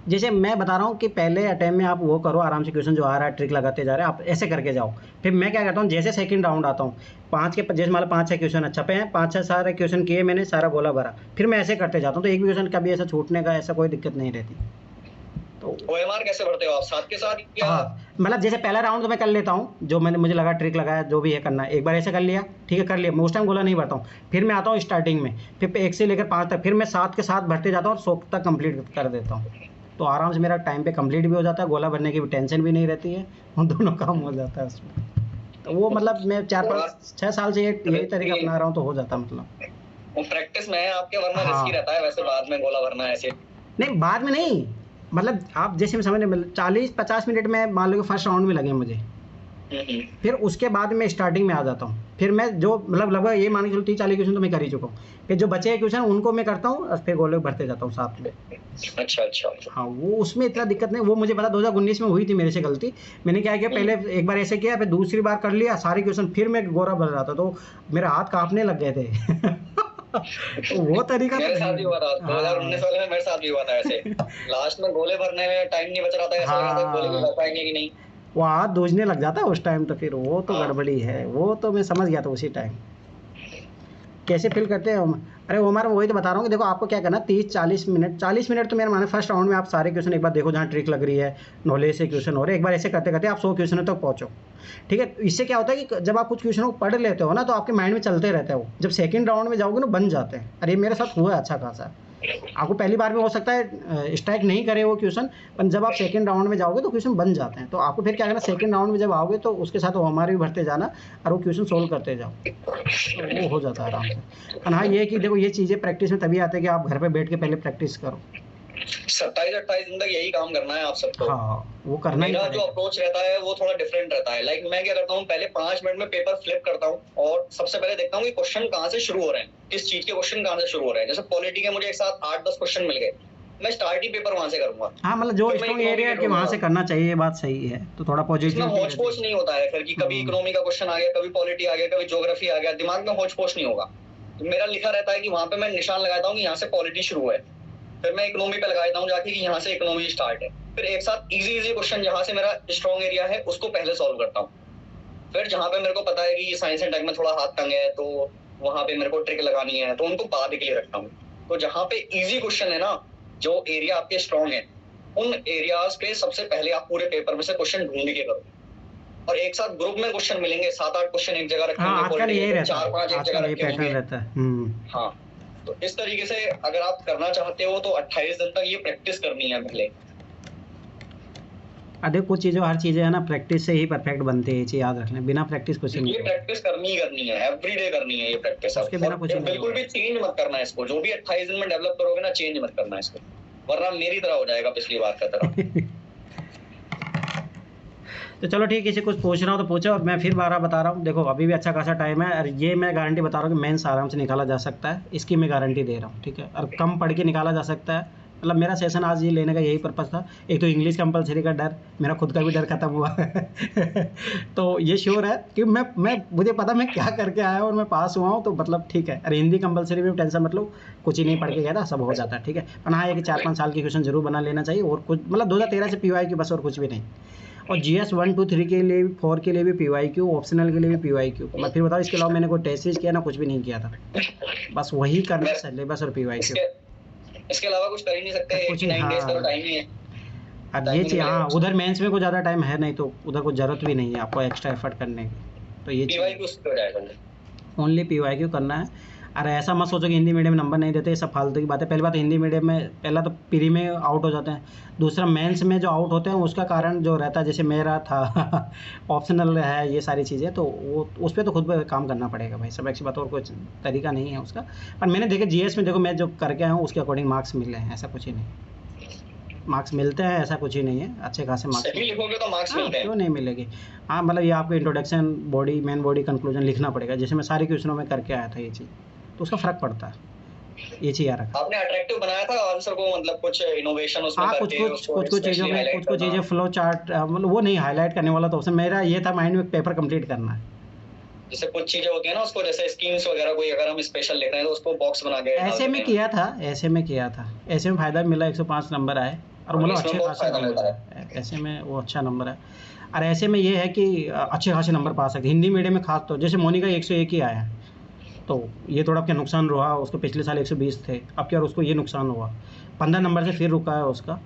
जैसे मैं बता रहा हूँ कि पहले अटेम्प्ट में आप वो करो, आराम से क्वेश्चन जो आ रहा है ट्रिक लगाते जा रहे हैं, आप ऐसे करके जाओ। फिर मैं क्या करता हूँ, जैसे सेकंड राउंड आता हूँ, 5 के जैसे मान लो 5-6 क्वेश्चन अच्छा पे हैं, 5-6 सारे क्वेश्चन किए मैंने, सारा गोला भरा, फिर मैं ऐसे करते जाता हूँ, तो एक भी क्वेश्चन कभी ऐसा छूटने का ऐसा कोई दिक्कत नहीं रहती। तो ओएमआर कैसे भरते हो आप, साथ के साथ या? हाँ, मतलब जैसे पहला राउंड तो मैं कर लेता हूँ, जो मुझे लगा ट्रिक लगाया, जो भी है करना है, एक बार ऐसे कर लिया, ठीक है कर लिया, मैं उस टाइम गोला नहीं भरता हूँ। फिर मैं आता हूँ स्टार्टिंग में, फिर 1 से लेकर 5 तक, फिर मैं 7 के साथ भरते जाता हूँ और 100 तक कंप्लीट कर देता हूँ। तो आराम से मेरा टाइम पे कंप्लीट भी हो जाता है, गोला भरने की भी टेंशन भी नहीं रहती है, और दोनों काम हो जाता है उसमें। तो वो मतलब मैं 4-5-6 साल से यही तरीका अपना रहा हूँ, तो हो जाता मतलब। वो प्रैक्टिस में है आपके, वरना हाँ। रिस्की रहता है वैसे बाद में गोला भरना ऐसे। नहीं, बाद में नहीं, मतलब आप जैसे मैं समझ 40-50 मिनट में मान लो कि फर्स्ट राउंड में लगे मुझे, फिर उसके बाद मैं स्टार्टिंग में आ जाता हूँ, फिर मैं जो मतलब लगभग ये मान के चलो 30-40 क्वेश्चन तो मैं कर ही चुका हूँ, फिर जो बचे क्वेश्चन उनको मैं करता हूँ और फिर गोले भरते जाता हूँ साथ में। अच्छा। हाँ, वो उसमें इतना दिक्कत नहीं, वो मुझे पता 2019 में हुई थी मेरे से गलती। मैंने क्या किया, पहले एक बार ऐसे किया, फिर दूसरी बार कर लिया सारे क्वेश्चन, फिर मैं गोला भर रहा था, तो मेरे हाथ कांपने लग गए थे। तो वो तरीका मेरे साथ भी हुआ था 2019 वाले में, मेरे साथ भी हुआ था ऐसे। लास्ट में गोले भरने में टाइम नहीं बच रहा था, ऐसा लग रहा था गोले भी भर पाएंगे कि नहीं। वो हाथ दूझने लग जाता है उस टाइम, तो फिर वो तो गड़बड़ी है, वो तो मैं समझ गया था उसी टाइम कैसे फील करते हैं। अरे उमर, वही तो बता रहा हूँ कि देखो आपको क्या करना, 30-40 मिनट तो मेरा माने फर्स्ट राउंड में आप सारे क्वेश्चन एक बार देखो, जहाँ ट्रिक लग रही है, नॉलेज से क्वेश्चन हो रहे हैं, एक बार ऐसे करते करते आप 100 क्वेश्चनों तक पहुँचो, ठीक है। इससे क्या होता है कि जब आप कुछ क्वेश्चनों को पढ़ लेते हो ना, तो आपके माइंड में चलते रहता है, वो जब सेकंड राउंड में जाओगे ना बन जाते हैं। अरे मेरे साथ हुआ है अच्छा खासा, आपको पहली बार में हो सकता है स्ट्राइक नहीं करे वो क्वेश्चन, पर जब आप सेकंड राउंड में जाओगे तो क्वेश्चन बन जाते हैं। तो आपको फिर क्या करना, सेकंड राउंड में जब आओगे तो उसके साथ हमारे भी भरते जाना और वो क्वेश्चन सोल्व करते जाओ, तो वो हो जाता है आराम से। और हाँ, ये है कि देखो ये चीज़ें प्रैक्टिस में तभी आते हैं कि आप घर पे बैठ के पहले प्रैक्टिस करो। 27-28 दिन तक यही काम करना है आप सबको। हाँ, वो करना ही मेरा जो पड़ेगा। अप्रोच रहता है वो थोड़ा डिफरेंट रहता है। लाइक मैं क्या करता हूँ, पहले 5 मिनट में पेपर फ्लिप करता हूँ और सबसे पहले देखता हूँ कि क्वेश्चन कहाँ से शुरू हो रहे हैं, किस चीज के क्वेश्चन कहाँ से शुरू हो रहे हैं। जैसे पॉलिटी के मुझे एक साथ 8-10 क्वेश्चन मिल गए, मैं स्टार्ट ही पेपर वहां से करूंगा। हाँ, मतलब जो स्ट्रॉन्ग एरिया है कि वहाँ से करना चाहिए, ये बात सही है, तो थोड़ा पॉजिटिव होच पोच नहीं होता है फिर कि कभी इकोनॉमी का क्वेश्चन आ गया, कभी पॉलिटी आ गया, कभी ज्योग्राफी आ गया, दिमाग में होच पोच नहीं होगा। तो मेरा लिखा रहता है कि वहां पे मैं निशान लगाता हूँ कि यहाँ से पॉलिटी शुरू है, फिर मैं इकोनॉमी पे लगा देता हूँ जाके कि यहाँ से इकोनॉमी स्टार्ट है। फिर एक साथ इजी क्वेश्चन जहाँ से मेरा स्ट्रॉन्ग एरिया है उसको पहले सॉल्व करता हूँ। फिर जहाँ पे मेरे को पता है कि साइंस एंड टेक में थोड़ा हाथ तंग है तो वहां पे मेरे को ट्रिक लगानी है, तो उनको बाद के लिए रखता हूँ। तो जहाँ पे इजी क्वेश्चन है ना, जो एरिया आपके स्ट्रॉन्ग है, उन एरियाज पे सबसे पहले आप पूरे पेपर में से क्वेश्चन ढूंढ के करो। और एक साथ ग्रुप में क्वेश्चन मिलेंगे, 7-8 क्वेश्चन एक जगह रखे होंगे, 4-5 एक जगह रखे होंगे। हाँ, तो इस तरीके से अगर आप करना चाहते हो तो 28 दिन तक ये प्रैक्टिस करनी है पहले। देखो कुछ चीज़ें, हर चीज़ें है ना प्रैक्टिस से ही परफेक्ट बनती है, ये चीज़ याद रखना, बिना प्रैक्टिस कुछ नहीं ये प्रैक्टिस करनी ही करनी है, एवरीडे करनी है ये प्रैक्टिस। उसके बिना कुछ नहीं बिल्कुल भी चेंज मत करना है इसको, जो भी 28 दिन में डेवलप करोगे ना, चेंज मत करना है इसको, वरना मेरी तरह हो जाएगा पिछली बार का तरह। तो चलो ठीक है, किसी कुछ पूछ रहा हो तो पूछो, और मैं फिर बारह बता रहा हूँ। देखो अभी भी अच्छा खासा टाइम है, और ये मैं गारंटी बता रहा हूँ कि मेंस आराम से निकाला जा सकता है, इसकी मैं गारंटी दे रहा हूँ, ठीक है। और कम पढ़ के निकाला जा सकता है, मतलब मेरा सेशन आज ये लेने का यही पर्पज़ था। एक तो इंग्लिश कंपलसरी का डर, मेरा खुद का भी डर खत्म हुआ तो ये श्योर है कि मैं मुझे पता मैं क्या करके आया हूँ और मैं पास हुआ हूँ, तो मतलब ठीक है। और हिंदी कंपलसरी में टेंशन मतलब कुछ ही नहीं पढ़ के गया था, सब हो जाता है, ठीक है। पर हाँ, ये कि 4-5 साल की क्वेश्चन जरूर बना लेना चाहिए, और कुछ मतलब 2013 से PYQ बस, और कुछ भी नहीं। और GS 1, 2, 3 के लिए, 4 के लिए भी PYQ, ऑप्शनल के लिए भी PYQ। मैं फिर बताऊँ, इसके अलावा मैंने कोई टेस्ट किया ना, कुछ भी नहीं किया था, बस वही करना सिलेबस और PYQ। इसके अलावा कुछ कर ही नहीं सकते, 89 डेज का टाइम ही है। अब ये चीज़, हाँ उधर मेंस में कोई ज़्यादा टाइम है नहीं, तो उधर कोई ज़रूरत भी नहीं है आपको एक्स्ट्रा एफर्ट करने की, तो ये ओनली PYQ करना है। अरे ऐसा मत सोचो कि हिंदी मीडियम नंबर नहीं देते, ये सब फालतू की बात है। पहली बात, हिंदी मीडियम में पहला तो प्री में आउट हो जाते हैं, दूसरा मेंस में जो आउट होते हैं उसका कारण जो रहता है, जैसे मेरा था ऑप्शनल है, ये सारी चीज़ें, तो वो उस पर तो खुद पे काम करना पड़ेगा भाई, सब अच्छी बात, और कुछ तरीका नहीं है उसका। पर मैंने देखे GS में, देखो मैं जो करके आया हूँ उसके अकॉर्डिंग मार्क्स मिले हैं, ऐसा कुछ ही नहीं, मार्क्स मिलते हैं, ऐसा कुछ ही नहीं है, अच्छे खासे मार्क्स लिखोगे तो मार्क्स मिलते हैं, क्यों नहीं मिलेगी। हाँ मतलब ये आपको introduction, body, main body, conclusion लिखना पड़ेगा, जैसे मैं सारे क्वेश्चनों में करके आया था ये चीज़, तो उसका फर्क पड़ता है, ये चीज़ यार। आपने अट्रैक्टिव बनाया था आंसर को, मतलब कुछ इनोवेशन उसमें हाँ, करके कुछ चीज़ों में, कुछ चीज़ें फ्लो चार्ट, मतलब वो नहीं हाईलाइट करने वाला, तो उसमें मेरा ये था माइंड में पेपर कंप्लीट करना है। जैसे कुछ चीजें होती है ना, उसको जैसे स्कीम्स वगैरह कोई अगर हम स्पेशल लिख रहे हैं तो उसको बॉक्स बना के ऐसे में किया था, ऐसे में फ़ायदा मिला, 105 नंबर आए, और मतलब अच्छे खासे नंबर है, ऐसे में वो अच्छा नंबर है। और ऐसे में ये है कि अच्छे खासे नंबर पा सकते, हिंदी मीडियम में खास तो, जैसे मोनिका 101 ही आया, तो ये थोड़ा क्या नुकसान रहा उसको, पिछले साल 120 थे, अब क्या उसको ये नुकसान हुआ, 15 नंबर से फिर रुका है उसका।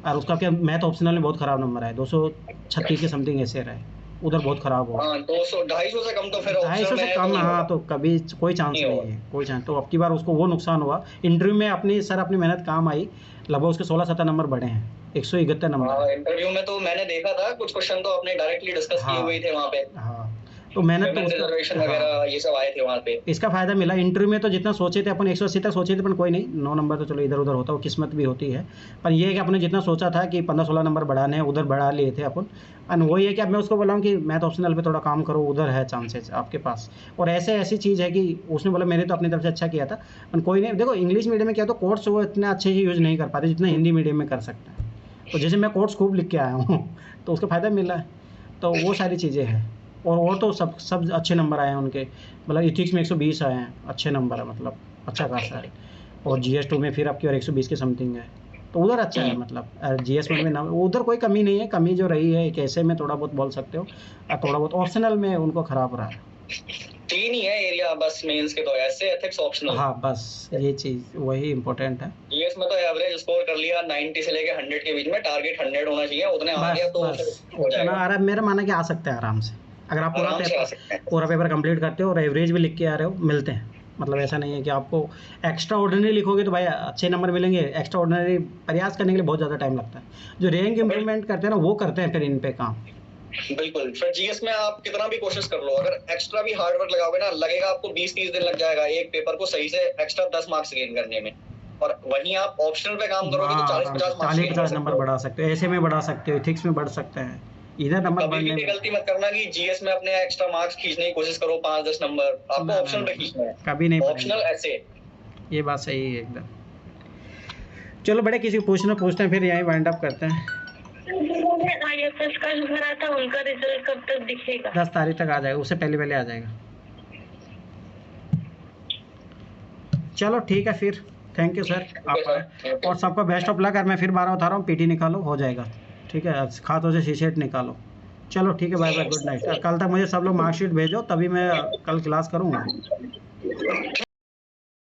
और उसका क्या मैथ ऑप्शनल में बहुत ख़राब नंबर है, 236 के समथिंग ऐसे रहे, उधर बहुत ख़राब हुआ। 200-250 से कम तो फिर 250 से कम, हाँ तो कभी कोई चांस नहीं है, कोई चांस। तो अब की बार उसको वो नुकसान हुआ, इंटरव्यू में अपनी मेहनत काम आई, लगभग उसके 16-17 नंबर बढ़े हैं, 171 नंबर। इंटरव्यू में तो मैंने देखा था कुछ क्वेश्चन तो आपने डायरेक्टली डिस्कस किए हुए थे वहाँ पे। हाँ तो मेहनत तो रिजर्वेशन वगैरह ये सब आए थे वहाँ पे, इसका फायदा मिला। इंटरव्यू में तो जितना सोचे थे अपन 180 तक सोचे थे, पर कोई नहीं, 9 नंबर तो चलो इधर उधर होता है, वो किस्मत भी होती है। पर ये है कि अपने जितना सोचा था कि 15-16 नंबर बढ़ाने हैं, उधर बढ़ा लिए थे अपन। और वही है कि अब मैं उसको बोला हूँ कि मैथ ऑप्शनल पे थोड़ा काम करो, उधर है चांसेस आपके पास। और ऐसी चीज़ है कि उसने बोला मैंने तो अपनी तरफ से अच्छा किया था, पर कोई नहीं। देखो इंग्लिश मीडियम में क्या तो कोर्स वो इतने अच्छे से यूज़ नहीं कर पाते जितना हिंदी मीडियम में कर सकते हैं। तो जैसे मैं कोर्स खूब लिख के आया हूँ तो उसका फ़ायदा मिला है, तो वो सारी चीज़ें हैं। और तो सब अच्छे नंबर आए हैं उनके, मतलब इथिक्स में 120 आए हैं, अच्छे नंबर है, मतलब अच्छा खासा है। और GS 2 में फिर आपकी और 120 के समथिंग है, तो उधर अच्छा है। मतलब GS 1 में ना उधर कोई कमी नहीं है, कमी जो रही है एक ऐसे में थोड़ा बहुत बोल सकते हो, और थोड़ा बहुत ऑप्शनल में उनको ख़राब रहा है। 3 ही है एरिया बस मेंस के, तो ऐसे एथिक्स ऑप्शनल। हाँ बस ये चीज़ वही इम्पोर्टेंट है। GS में तो एवरेज स्कोर कर लिया 90 से लेके 100 के बीच में, टारगेट 100 होना चाहिए, उतने आ गया तो हो जाएगा। मेरा मानना कि आ सकते हैं आराम से, अगर आप पूरा पेपर कंप्लीट करते हो और एवरेज भी लिख के आ रहे हो, मिलते हैं। मतलब ऐसा नहीं है कि आपको एक्स्ट्रा ऑर्डिनरी लिखोगे तो भाई अच्छे नंबर मिलेंगे, एक्स्ट्रा ऑर्डिनरी प्रयास करने के लिए बहुत ज़्यादा टाइम लगता है। जो रैंक इम्प्रूवमेंट करते हैं ना, वो करते हैं फिर इन पे काम। बिल्कुल, फिर GS में आप कितना भी कोशिश कर लो, अगर एक्स्ट्रा भी हार्ड वर्क लगाओगे ना, लगेगा आपको 20-30 दिन लग जाएगा एक पेपर को सही से एक्स्ट्रा 10 मार्क्स गेन करने में। और वहीं आप ऑप्शनल पे काम करोगे तो 40-50 नंबर बढ़ा सकते हो, ऐसे में बढ़ा सकते हो, एथिक्स में बढ़ सकते हैं, इधर नंबर बढ़ने में। गलती मत करना कि GS में अपने एक्स्ट्रा मार्क्स खींचने की कोशिश करो 5-10 नंबर, आपको ऑप्शनल पे खींचना है, कभी नहीं ऑप्शनल ऐसे। ये बात सही है एकदम। चलो बड़े किसी को पूछते हैं, फिर यहीं वाइंड अप करते हैं। IFS का जो भरा था उनका रिजल्ट कब तक दिखेगा? 10 तारीख तक आ जाएगा, उससे पहले आ जाएगा। चलो ठीक है फिर, थैंक यू सर आप, और सबका बेस्ट ऑफ लक। और मैं फिर 12 बता रहा हूँ, PT निकालो, हो जाएगा, ठीक है। खातों से CSET निकालो। चलो ठीक है, बाय बाय, गुड नाइट। कल तक मुझे सब लोग मार्कशीट भेजो, तभी मैं कल क्लास करूँगा।